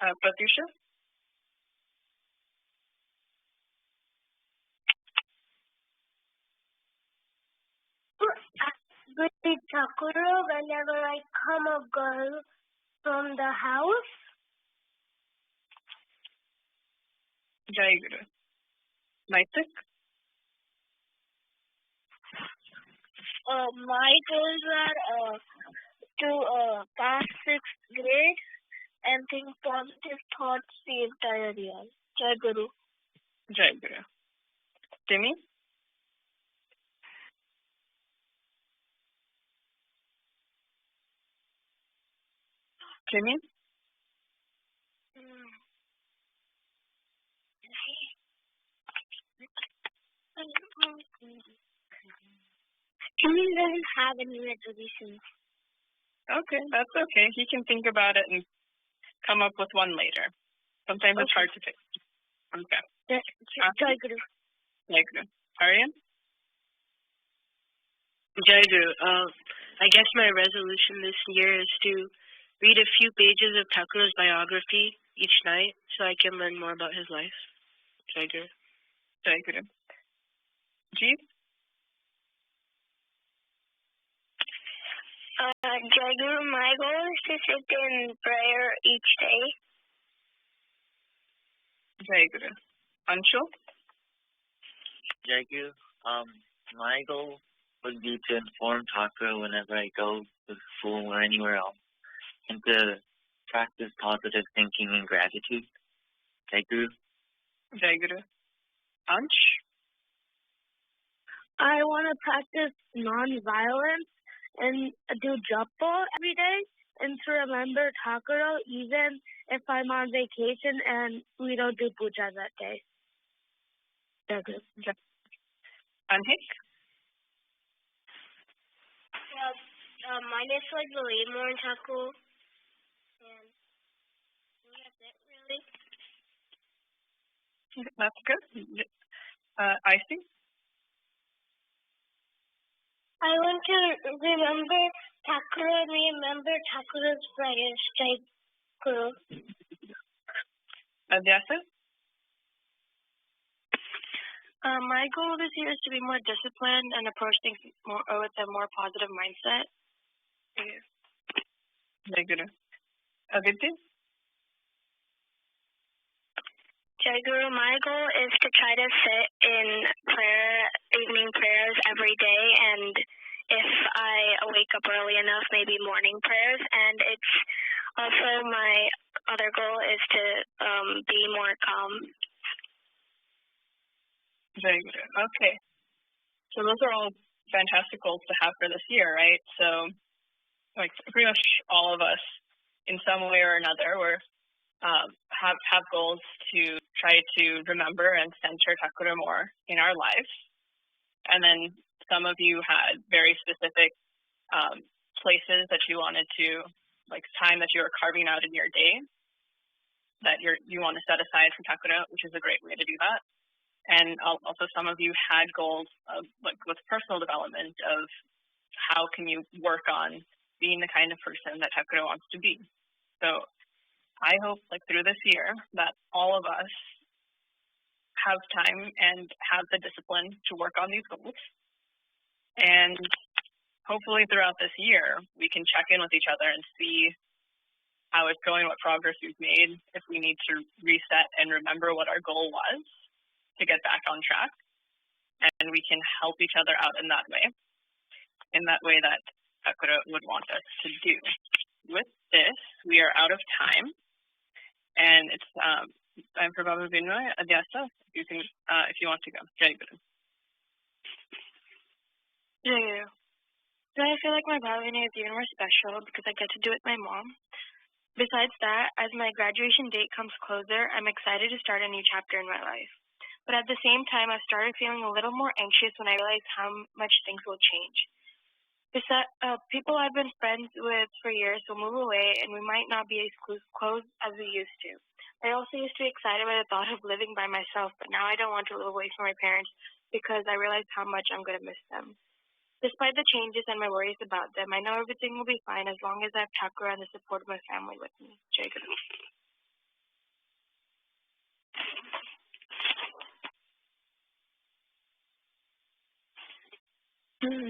Pratyusha? With Thakura whenever I come or go from the house. Jairu. Maitik? My goals are to pass 6th grade and think positive thoughts the entire year. Jai Guru. Jai Guru. Timmy? Timmy? Timmy doesn't have any resolutions. Okay, that's okay. He can think about it and come up with one later. Sometimes it's hard to pick. Okay. Jai Guru. Jai Guru. Aryan? Jai Guru. I guess my resolution this year is to read a few pages of Thakura's biography each night so I can learn more about his life. Jai Guru. Jai Guru. Jeet? Jai Guru, my goal is to sit in prayer each day. Jai Guru. Anshul? Jai Guru, my goal would be to inform Thakura whenever I go to school or anywhere else, and to practice positive thinking and gratitude. Jai Guru. Jai Guru. Ansh? I want to practice non-violence and do japa every day, and to remember Thakura even if I'm on vacation and we don't do puja that day. Jai Guru. Anhik? Mine is believe more in Thakura, and that's it really. That's good. Icy? I want to remember Thakura and remember Thakura's prayers. Jai Guru. Adhyasa? My goal this year is to be more disciplined and approach things with a more positive mindset. Jai Guru. Aditi? Jai Guru, my goal is to try to sit in evening prayers every day, and if I wake up early enough, maybe morning prayers. And it's also my other goal is to be more calm. Jai Guru. Okay. So those are all fantastic goals to have for this year, right? So, pretty much all of us, in some way or another, have goals to try to remember and center Thakura more in our lives. And then some of you had very specific places that you wanted to, time that you are carving out in your day that you want to set aside for Thakura, which is a great way to do that. And also some of you had goals of with personal development of how can you work on being the kind of person that Thakura wants to be. So I hope through this year that all of us have time and have the discipline to work on these goals. And hopefully throughout this year, we can check in with each other and see how it's going, what progress we've made, if we need to reset and remember what our goal was to get back on track. and we can help each other out in that way that Sakura would want us to do. With this, we are out of time, and it's time for Baba Vinay Adhyasa. If you want to go. Jai Guru. Jai Guru. So I feel like my Baba Vinay is even more special because I get to do it with my mom. Besides that, as my graduation date comes closer, I'm excited to start a new chapter in my life. But at the same time, I've started feeling a little more anxious when I realize how much things will change. People I've been friends with for years will move away, and we might not be as close as we used to. I also used to be excited by the thought of living by myself, but now I don't want to live away from my parents because I realize how much I'm going to miss them. Despite the changes and my worries about them, I know everything will be fine as long as I have Thakura and the support of my family with me. Jai Guru.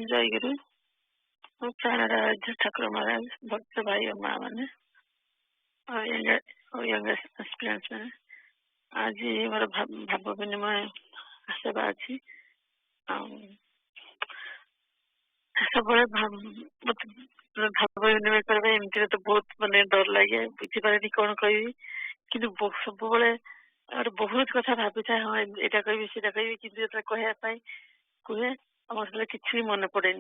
Jai Guru. Thakura Maharaj, Bhakta Bhai और माँ माने और younger aspirants माने आज मोर भाव विनिमय आशा अच्छी सबले भाव विनिमय करबे एमती तो बहुत माने डर लगे बुझी पारे कौन कहबी किंतु सब बेले और बहुत कथा भावी था हाँ एटा कहबी सेटा कहबी किंतु एटा कहया पाई कहे आम कि मन पड़े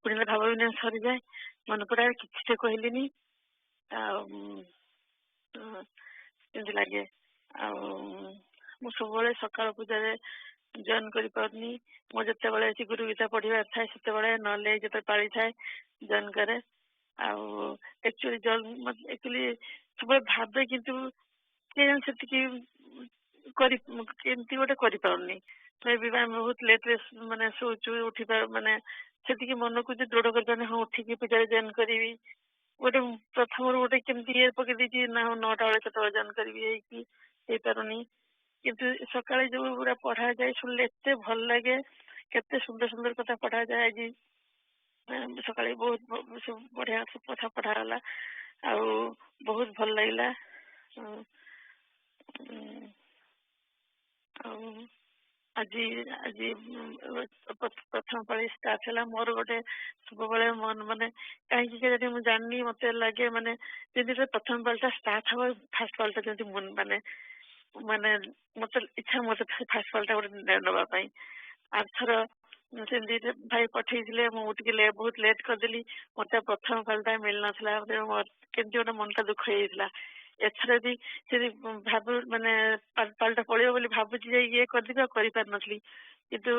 पुणी भाव विनिमय सरी जाए मन पड़ा कि कहली लगे सब सकाल पूजा जॉइन कर पारनी मो जिते बड़े गुरु गीता पढ़ा थाए से ना जो पाली थाए जॉइन करे एक्चुअली सब भावे किंतु केमती गोटे कर बहुत लेट माने शोचु उठी माने से मन को दृढ़ कर हाँ उठिकी पूजा जॉइन करी गोटे प्रथम गोटे केमती ये पकई दी ना 9टा बेले केत जॉइन करी पारुनी किंतु सकाଳେ जो गुड़ा पढ़ा जाए शुणिले एत भल लगे केते सुंदर सुंदर कथा पढ़ा जाए आज सकाଳେ बहुत बढ़िया कथा पढ़ागला आ बहुत भल लगला आज आज प्रथम पाली स्टार्ट है मोर गोटे सब बड़े मन माने कहीं मुझे जानी मत लगे माने जमी प्रथम पालटा स्टार्ट हम फास्ट पालटा जमी माने माने मत इच्छा मत फास्ट पालटा गोटे नापी आरथर सेमती भाई पठे मुझे बहुत लेट करदेली मत प्रथम पालटा मिल नाला केमती गोटे मनटा दुख होता एथर भी से भाव माने पालटा पड़े बोली भावुची ये करदेवी कर पारि किंतु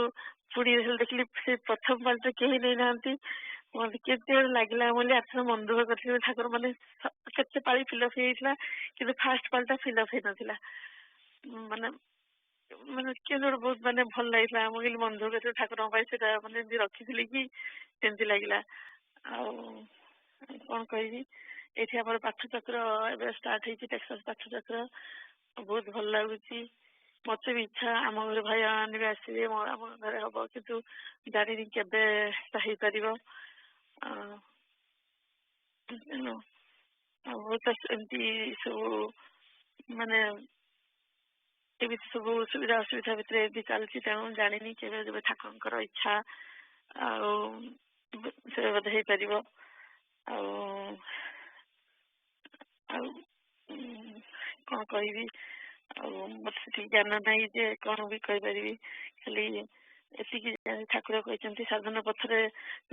पुणी देखिली से प्रथम पालटा कहीं नहीं ना मत के लगे बोली आर्थर मन दुख कर ठाकुर मैंने केते पाली फिलअप होता कि फास्ट पालटा फिलअप होता माने माने के बहुत माने भल लगे मुझे मन दुख कर ठाकुर मैंने रखी कि सेमती लगे कौन कह ये आम पाठचक्र ए स्टार्ट होती टेक्सास पाठचक्र बहुत भल लगुच मत भी इच्छा आम घर भाई मैंने भी आसवे आम घर हम कितु जानी के पार बहुत एमती सब माने सब सुविधा असुविधा भितर भी चलती तेणु जानी के ठाकुर इच्छा से बोधे हो पार कौन कह मत ज्ञान ना जे कौन भी कहीपरि खाली ये ठाकुर कहते साधन पथर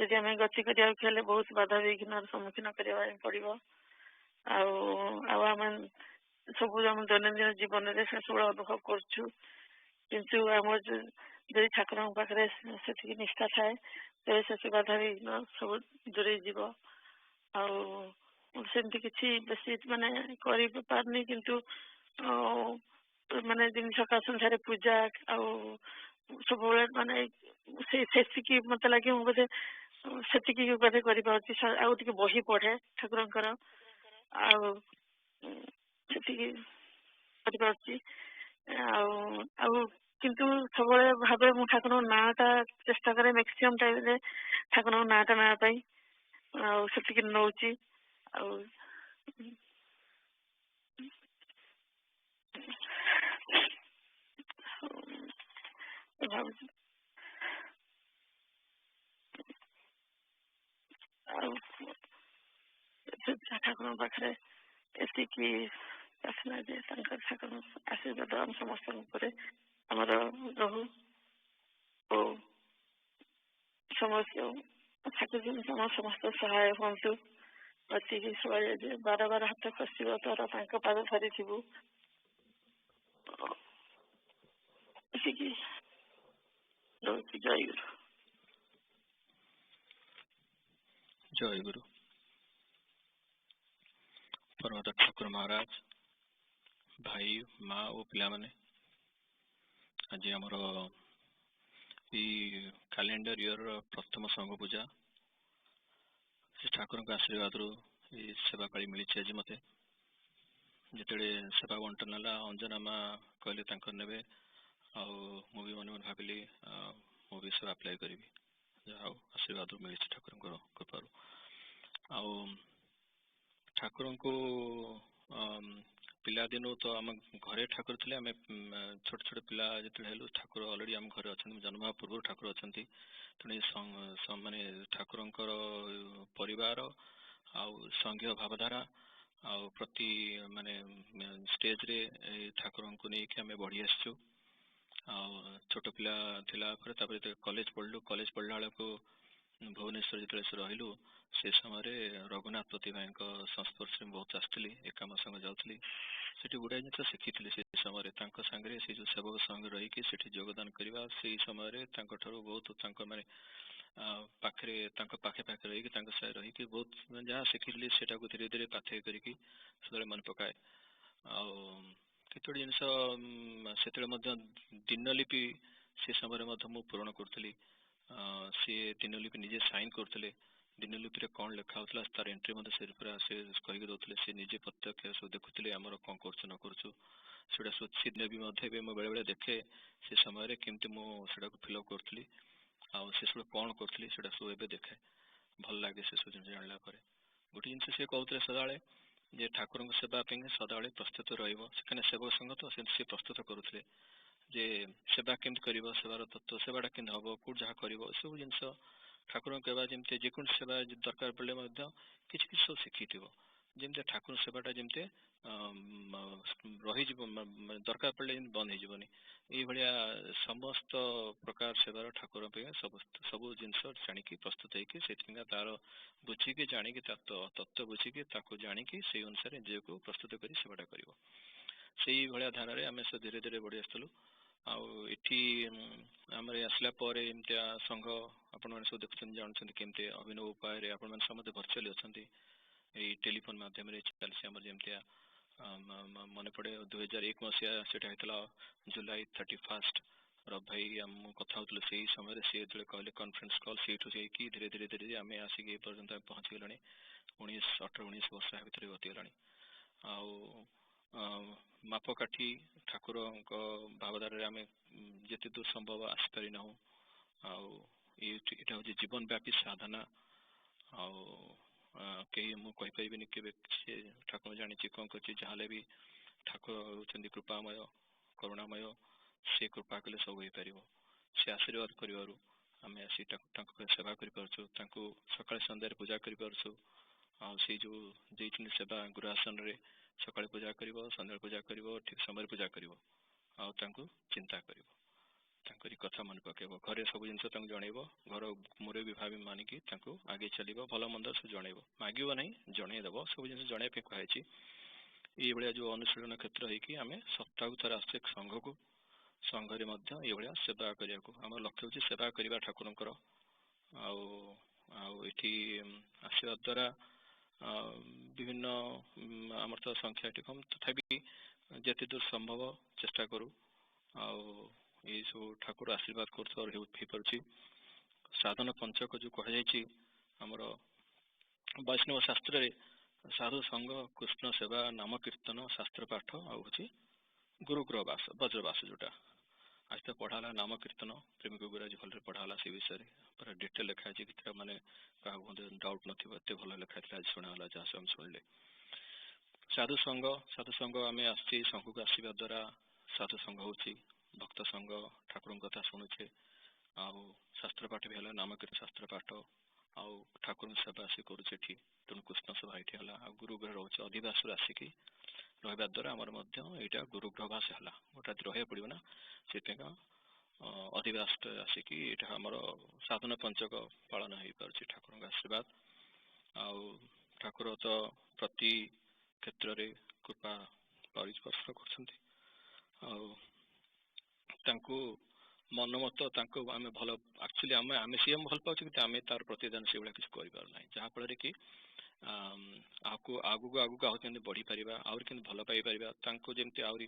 जदि आम गति करें बहुत बाधा विघ्न सम्मुखीन करने पड़ो आम सब आम दैनंदिन जीवन में सब अनुभव करूँ किंतु आम जो ठाकुर पाखे से निष्ठा थाए तेज से बाधा विघ्न सब दूरे जीव सेमती किसी बेसी माने करि पारनी किंतु माने दिन सकाळ संध्यारे पूजा सब माने से मत लगे बोधे से बोधे कर बही पढ़े ठाकुर किंतु सब भावे मु ठाकुर नाटा चेष्टा करे मैक्सिमम टाइम ठाकुर नाटा नापाई से नौची ଠାକୁରଙ୍କ ପାଖରେ ଏତିକି ପ୍ରାର୍ଥନା ଯେ ତାଙ୍କର ଠାକୁର ଆଶୀର୍ବାଦ ଆମ ସମସ୍ତଙ୍କ ଉପରେ ଆମର ରହୁ ଓ ସମସ୍ତ ଠାକୁର ସମସ୍ତ ସହାୟ ହୁଅନ୍ତୁ। ଏତିକି ସହାୟ ଯେ ବାର ହାତ ଖସିବ ତୋର ତାଙ୍କ ପାଦ ଧରିଥିବୁ। ଏତିକି ରହୁଛି। ଜୟ ଗୁରୁ। ଜୟ ଗୁରୁ। परमत ठाकुर महाराज, भाई माँ और पिलाने आज आमर कैलेंडर ईयर प्रथम संघ पूजा से ठाकुर आशीर्वाद सेवा पाई मिली आज मत जिते सेवा बंटन है अंजना माँ कहले ने मुझे मन मन भाविली मुझे सेवा अप्लाई करी जहाँ आशीर्वाद मिली ठाकुर कृपार ठाकुर को पिला दिन तो आम घरे ठाकुर थे आम छोट छोट पिला जो हेलु ठाकुर अलरेडी आम घरे अच्छा जन्म पूर्व ठाकुर अच्छा तेणु माने ठाकुर परिवार संघीय भावधारा प्रति माने स्टेज रे ठाकुर को लेकिन आम बढ़ी आसचु छोट पिला कॉलेज पढ़लु कॉलेज पढ़ला बेलू भुवनेश्वर जो रहिलु से समय रघुनाथ प्रतिभा संस्पर्श में बहुत आसती एकाम संग जाऊली से गुड़ाए जिन शिखी से समय सांगे से जो सेवक संग रही योगदान करवा से समय बहुत माने पाखे पाखे पाखे रही रही बहुत जहाँ शिखी से धीरे धीरे पाथे करके मन पकाए आते जिन से दिनलिपि से समय मु पूरण करी सी दिनलिपि निजे साइन करते दिनलिपि कौन लिखा होता तार एंट्री से पूरा से कहीकि दौले से निजे प्रत्यक्ष सब देखुले आमर कौन कर न करा भी बेले बेले देखे से समय केमती मुझे फिलअप करी से सब कौन करी सब ए देखे भल लगे से सब जिन जानला गोटे जिन सी कहते सदा जे ठाकुर सेवा सदा प्रस्तुत रही सेवक संघ तो सी प्रस्तुत करुले जे सेवा केमती कर सेवार तत्व सेवाटा के हम कौट जहाँ कर सब जिन ठाकुर कहवा जमी जेको सेवा दरकार पड़े किसी किसी सब शिखी जमी ठाकुर सेवाटा जमी रही दरकार पड़े बंद होनी ये समस्त प्रकार सेवार ठाकुर सब जिन जाणी प्रस्तुत होकर तार बुझिकी जाणी तत्व बुझिकी जाणी से अनुसार निजे को प्रस्तुत कर सेवाटा कर धारा आम सब धीरे धीरे बढ़ी आसलु आठी आम आसला एमतिया संघ आपण मैंने सब देखुं जानते केमती अभिनव उपाय आपण मैंने समस्त भर्चुअली अच्छा टेलीफोन मध्यम चलती आम जमतिया मन पड़े 2001 मसीहा से जुलाई 31 रब भाई आम कथा हो समय सी जो कहले कॉन्फ्रेंस कॉल से धीरे धीरे धीरे आम आसिक पर्यटन पहुँची गला 18-19 वर्ष भितर गतिगला मापकाठी ठाकुर भावधारा आम जिते दूर संभव आसपारी ना यहाँ हूँ जीवन व्यापी साधना कहीं मुझे के ठाकुर जानी कौन कर जहाँ भी ठाकुर होती कृपामय करुणामय से कृपा कले सब हो पार से आशीर्वाद कर आम आसी सेवा कर सका सन्धार पूजा कर जो देती सेवा गुरुआसन सका पूजा कर सन्ध्या पूजा कर ठीक समय पूजा कर चिंता कर कथा मन पकेब घरे सब जिन जनइब घर मुरे भी भाव मानिकी आगे चलो भल मंद सब जनइब मांग ना जनईदेव सब जिन जनवाई कहुई ये जो अनुशीलन क्षेत्र होम सप्ताह थर आस संघ को संघरे ये सेवा करने को आम लक्ष्य हूँ सेवा करवा ठाकुर आठी आसवा द्वारा विभिन्न आमर तो संख्या कम तथापि जिते दूर संभव चेष्टा करूँ ये सब ठाकुर आशीर्वाद कर साधन पंचक जो कहुई आमर वैष्णव शास्त्र साधु संघ कृष्ण सेवा नाम कीर्तन शास्त्र पाठ आउ गुरुग्रह वास वज्रवास जोटा आज तो पढ़ाला नाम कीर्तन प्रेमिक गुराज भल पढ़ाला से विषय पूरा डिटेल लिखाई कि मैंने क्या डाउट नत भल लिखाई आज शुणाला जहाँ से हम शुणिले साधु संघ आम आसी संघ को आसवा द्वारा साधु संघ हो भक्त संघ ठाकुर कथा शुणुचे शास्त्र पाठ भी है नाम कीर्तन शास्त्र पाठ आउ ठाकुर सेवा आसी करुचे एठी तेणु कृष्ण सभा एठी हला आ गुरुग्रह रोचे अधिवास आसिकी रहा द्वारा आमर यहाँ गुरुग्रहवास है गोटा रहा पड़ो ना से अधिवास आसिकी यहाँ आमर साधना पंचक पालन हो पार्टी ठाकुर आशीर्वाद आउ ठाकुर तो प्रति क्षेत्र में कृपा परिस्पर्श कर मन मत आम भल एक्चुअली आम आम सी भल पाचे कि आम तार प्रतिदान से किसी करना जहाँफल कि आगू आगू आगू आगे बढ़ी पार आहरी के भल पाई जमी आहरी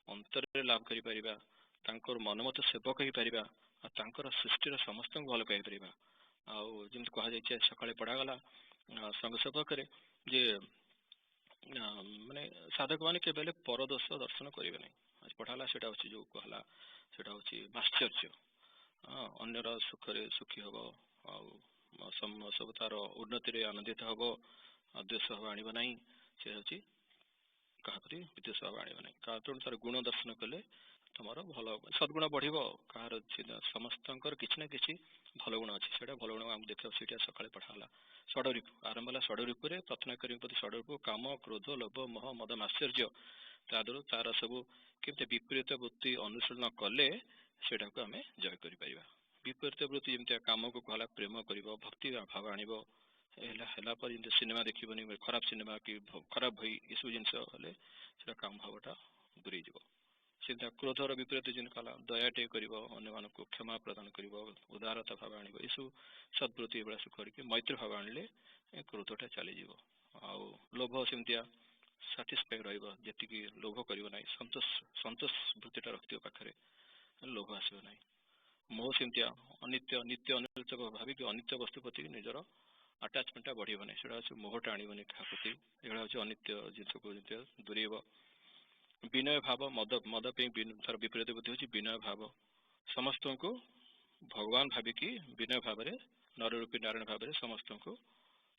अंतर लाभ कर मन मत सेवक हो पार सृष्टि समस्त भल पाई आमती कहुई सका पढ़ागला संघ सेवक जे माने साधक मैंने केवल परदोष दर्शन करेंगे ना आज पढ़ाला से जो कहला से आश्चर्य अन्यर सुखरे सुखी हम सब तार उन्नति आनंदित हम द्वेष भाव आण ना से हूँ क्या प्रति विद्वेष भाव आण ना क्या तेणु तार गुण दर्शन कले तुम भल सद्गुण बढ़ कहार समस्त किसी ना कि भल गुण अच्छी से भल गुण आम देख सका पढ़ाला षडरिपु आरंभ है षडरिपु प्रार्थना करती षडरिपु काम क्रोध लोभ मोह मद आश्चर्य तादर तार सब केमती विपरीत वृत्ति अनुसरण कले से आम जय कर विपरीत वृत्ति जमी कम को कहला प्रेम कर भक्ति भाव आण सिनेमा देखनी खराब सिनेमा कि खराब बही ये सब जिन काम भावटा दूरे सीधा क्रोधर विपरीत जिन कहला दयाटे कर क्षमा प्रदान कर उदारता भाव आण यू सद्वृत्ति ये सब करके मैत्री भाव आणले क्रोधटा चलीज लोभ सेमतिया साटिस्फाई रही लोभ करना संतोष संतोष वृत्तिटा रखियो पाखे लोभ आसो ना मोह सेमतिया अनित्य नित्य अनित्य भाविक अनित्य वस्तु प्रति निजर आटाचमेंटा बढ़ ना से मोहटा आणवनी क्या प्रति यहाँ हूँ अनित्य जिन को दूरे विनय भाव मद मद तार विपरीत बुद्धि हूँ विनय भाव समस्त को भगवान भाविकी विनय भाव नररूपी नारायण भाव समस्त को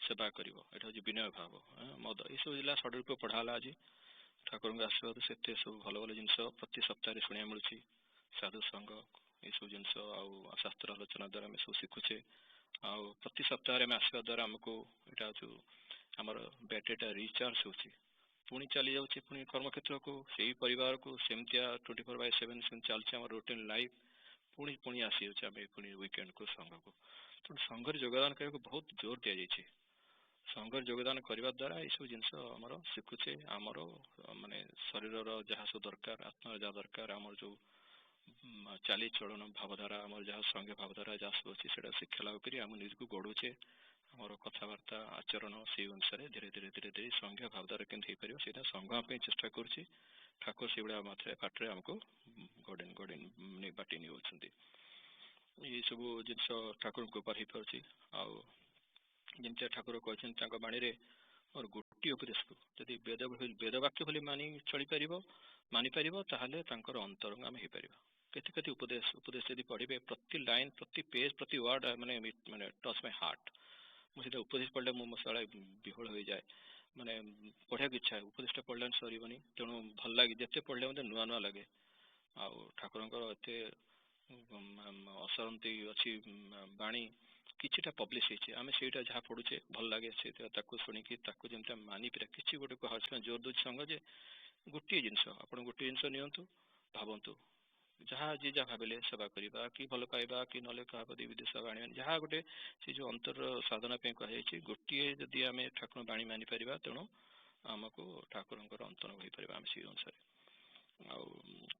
सेवा कर विनय भाव मद ये सब जिला षडरूप पढ़ाला आज ठाकुर आशीर्वाद से सब भल भल जिन प्रति सप्ताह शुणा मिलूँ साधु संघ ये सब जिन शास्त्र आलोचना द्वारा आम सब शिखुचे आउ प्रति सप्ताह आम आसवा द्वारा आमको यहाँ जो आमर बैटेटा रिचार्ज हो पुणी चली जाऊँगी पुणी कर्मक्षेत्र को सही परिवार को सेमतिया 24/7 चलती आम रूटीन लाइफ पुणी पुणी आसी जाऊँ आम पुणी वीकेंड को संघ को तो संघ योगदान करने बहुत जोर दि जाए संघ योगदान करने द्वारा ये सब जिन आमर शिखुचे आमर माने शरीर जहाँ सब दरकार आत्मा जहाँ दरकार आमर जो चाली चलन भावधारा आम जहाँ संघ भावधारा जहाँ सब अच्छी से शिक्षा लाभ कर आम निज को गढ़ुचे आमर कथबार्ता आचरण से अनुसार धीरे धीरे धीरे धीरे संघ भावधारा केमती हो पार से संघ चेष्टा करुच्ची ठाकुर से भाया मात्रा पाटे आमको गड़ेन गड़ेन बाटी नहीं ये सब जिन ठाकुर कृपा हो पार्टी आमती ठाकुर कहते बाणी और गोटे उपदेश को जदि वेदवाक्य भली मानि चली पार मानिपर ताहले अंतरंग आम हो पार केते केते उपदेश उपदेश यदि पढ़े प्रति लाइन प्रति पेज प्रति वर्ड माने माने टच माय हार्ट मुझे उपदेश पढ़ले मो सारा विहल हो जाए माने पढ़ा इच्छा उपदेशटा पढ़ले सरबनी तेणु भल लगे जिते पढ़ले मतलब नुआ नुआ लगे आउ ठाकुर एत असरती अच्छी बाणी किछिटा पब्लिश होती आम से जहाँ पढ़ुचे भल लगे से शुणिकी जमी मानि पारे किसी गोटे कह जोर दूसरी संग जे गोटे जिनस आप गोटे जिनस नियंतु भावतु जहाँ जी जहाँ भाविले सेवा करवा कि भल पाइबा कि ना क्या प्रति विदेश आने जहाँ गोटे से जो अंतर साधना कहुई गोटे जदि आम ठाकुर बाणी मानिपर तेणु आमको ठाकुर अंतर हो पार आम से अनुसार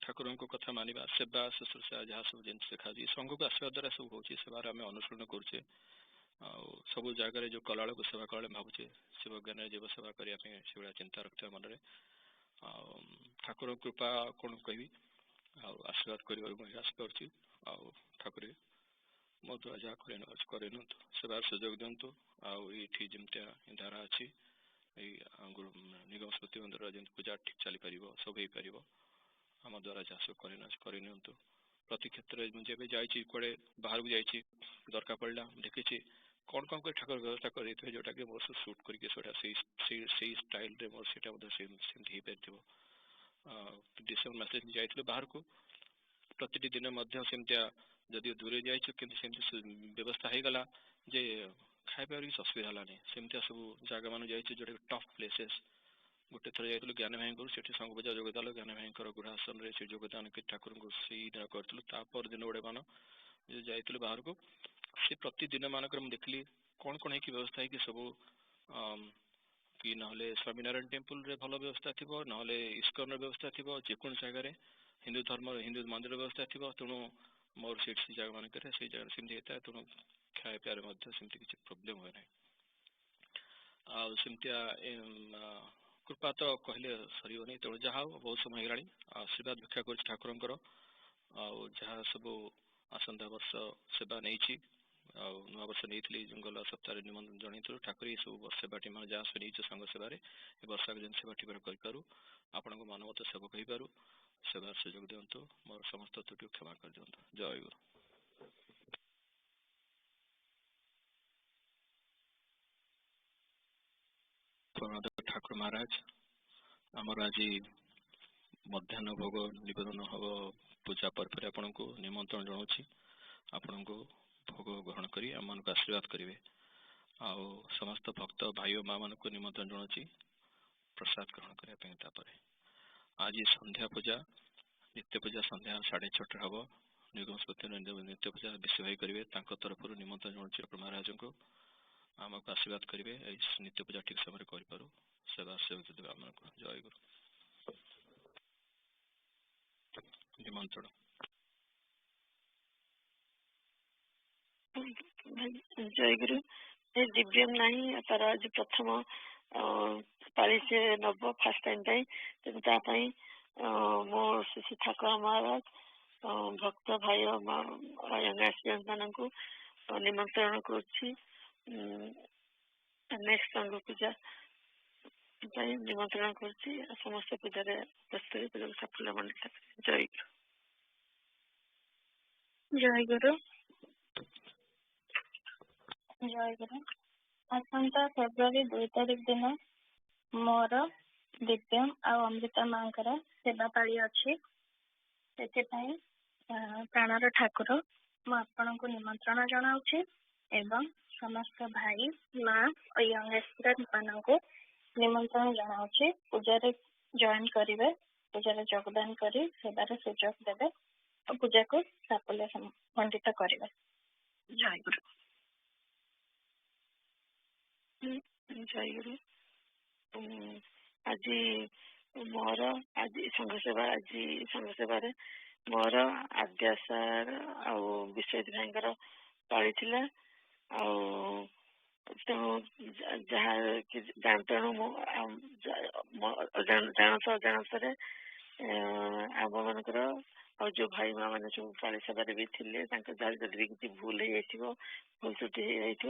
ठाकुर कथा मानवा सेवा शुश्रूषा जहाँ सब जिन देखा संघ को आसवा द्वारा सब हो सेवार आम अनुसरण करुचे सब जगह जो कला को सेवा कला भावुचे शिव ज्ञान जीव सेवा करने से भाया चिंता रखते मनरे ठाकुर कृपा कौन कहि आशीर्वाद कर ठाकुर मो द्वारा जहाँ कर सेवार सुजोग दिंतु आठी जमती धारा अच्छी निगम स्मृति मंदिर जमी पूजा ठीक चली पार सब हो पार आम द्वारा जहाँ सब कर प्रति क्षेत्र में जब जाइए कड़े बाहर को जाइए दरकार पड़ा देखी कौन कौन कर ठाकुर व्यवस्था कर जोटा कि मोर सुट करके स्टाइल मोर से डिसेम्बर मैसेज जाइए बाहर को प्रति दिन सेमतिया जदि दूरे जाइए व्यवस्था हो गला जे खाइबार किसी असुविधा है सेमती सब जगह मान जा टफ प्लेसेस गोटे थर जाइलु ज्ञान भाई से संघ पूजा जोगदाल ज्ञान भाई गुढ़ासन से योगदान कि ठाकुर से दिन करूँ तापर दिन गोटे मान जो जाइलु बाहर को से प्रतिदिन मानक देखली कौन कौन है व्यवस्था है कि सब कि ना स्वामी नारायण टेम्पल रे भल व्यवस्था थी ना इस्कन व्यवस्था थी जेको जगह हिंदू धर्म हिंदू मंदिर व्यवस्था थी तेणु मोर से जगह मानक से जगह सेमती होता है तेणु खाए पियार सेमती किसी प्रोब्लेम हुए ना आमतिया कृपा तो कहले सरनी तेणु जहाँ बहुत समय होगा आशीर्वाद भिक्षा कर ठाकुर जहाँ सब आसंता वर्ष सेवा नहीं नुआ वर्ष नहीं गला सप्ताह निमंत्रण जन ठाकुर ये सब सेवाटी मैं जहाँ से नहीं संघ सेवार ए वर्ष जन सेवाटी करूँ आपण मनमत सेवा कहीपरू सेवार सुजोग दिंतु मोर समस्त त्रुटि क्षमा कर दिंतु जय गुरु ठाकुर महाराज आमर आज मध्याह्न भोग निवेदन हम पूजा पर आपण को निमंत्रण जनाऊँ आपण को भोग ग्रहण करी आम मान आशीर्वाद करेंगे आउ समस्त भक्त भाई और माँ मान को निमंत्रण जनाऊँ प्रसाद ग्रहण करने आज संध्या पूजा नित्य पूजा संध्या 6:30 हम निगम स्मृति नित्य पूजा विश्व भाई करेंगे तरफ निमंत्रण जनाऊँ महाराज को आमको आशीर्वाद करेंगे नित्य पूजा ठीक समय करूँ सेवा से आम जय गुरु निमंत्रण जय गुरु दिव्यम नहीं तार आज प्रथम पाली से नब फास्ट टाइम तेनाली मो श्री ठाकुर महाराज भक्त भाई मान को निमंत्रण करुच्ची नेक्स्ट संघ पूजा निमंत्रण करुच्ची समस्त पूजा प्रस्तुति पूजा सफल मंडित जय गुरु जय गुरु जय गुरु आसंता फेब्रुआरी 2 तारिख दिन मोर दिव्यम आ अमृता माँ सेवा पाली अच्छी से प्राणर ठाकुर मुझे निमंत्रण जनाऊँ एवं समस्त भाई माँ और यंग एस्पिरेंट मान को निमंत्रण जनाऊँ पूजा जॉइन करेंगे पूजा योगदान कर सेवार सुजोग देवे और पूजा को साफल्य मंडित करेंगे जय गुरु जय गुरु आज मोर आज संघ सेवा मोर आद्यासार आ विश्वजित भाई पाली तेणु जहाँ तेणु अजाणत आम मानकर और जो भाई माँ मैंने सब पाली सेवार भी थे जदि किसी भूल हो भूल त्रुटि हो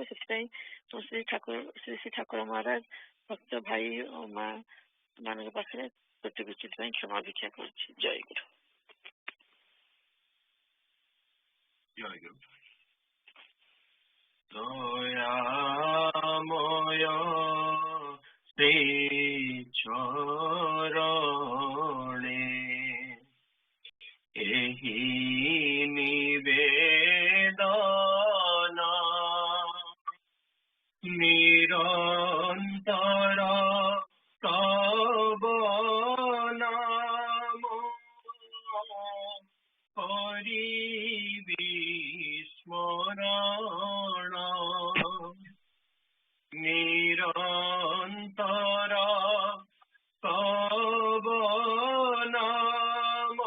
श्री ठाकुर महाराज भक्त भाई और माँ मान पाखे त्रुटि विच्युत क्षमा भिक्षा कर जय गुरु जय गुरु दयामय श्री चरणे एहि निवेदन निरंतर तव नाम करिबि स्मरण निरंतर तव नाम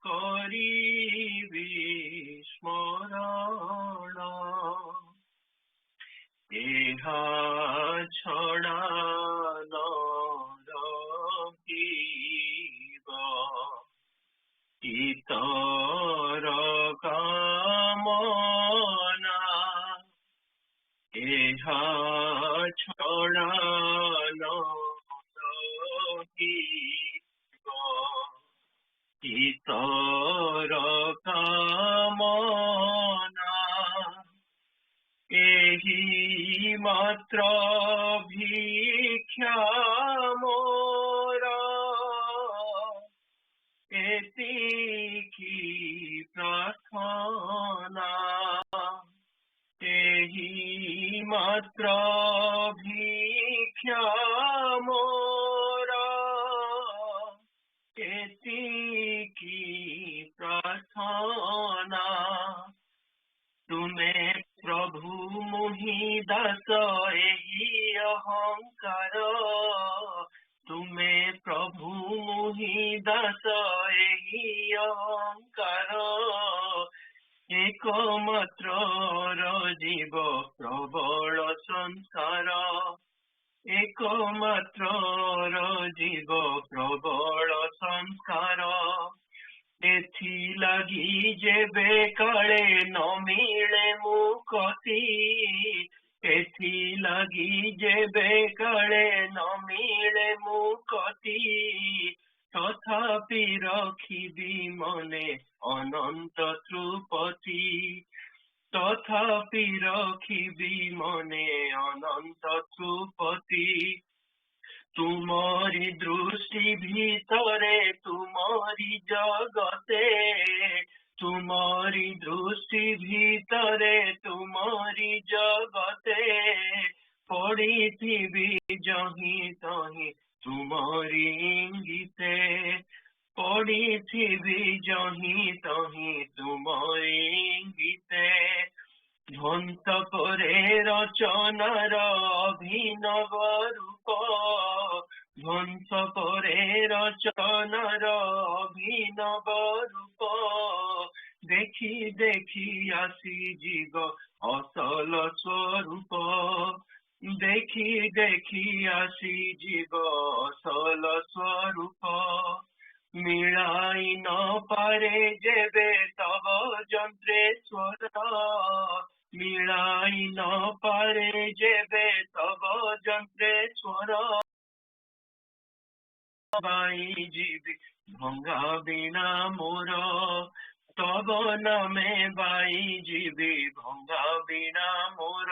करिबि स्मरण एहा छड़ा न रहिबा इतर कामना एहा छड़ा न रहिबा इतर कामना एहि मात्र भिक्षा मोरा एतिकी प्रार्थना भिक्षा मोर एतिकी प्रार्थना तुमे प्रभु मुहि दास एहि अहंकार तुमे प्रभु मुहि दास एहि अहंकार एकमात्र जीव प्रबल संसार एकमात्र जीव प्रबल संसार एथि लगी जेबे काले न मिले मुक्ति एथि लगी जेबे काले न मिले मुक्ति तथापि रखिबी मने अनंत ध्रुपति तथापि रखिबी मने अनंत ध्रुपति तुम्हारी दृष्टि भीतरे तुम्हारी जगते तुम्हारी दृष्टि भीतरे तुम्हारी जगते पड़ी थी जही तही तुम्हारी इंगिते पड़ी थी जही तही तुम्हारी इंगिते ধ্বংস পরে রচনার অভিনব রূপ ধ্বংস পরে রচনার অভিনব রূপ দেখি দেখি আসি জীব অসল স্বরূপ দেখি দেখি আসি জীব অসল স্বরূপ মিলাই ন পারে যেবে তব যন্ত্রেশ্বর মিলাই ন পারে যেবে তব যন্ত্রেশ্বর বাই জীবি ভঙ্গা বিনা মোর তব নামে বাই জীবি ভঙ্গা বিনা মোর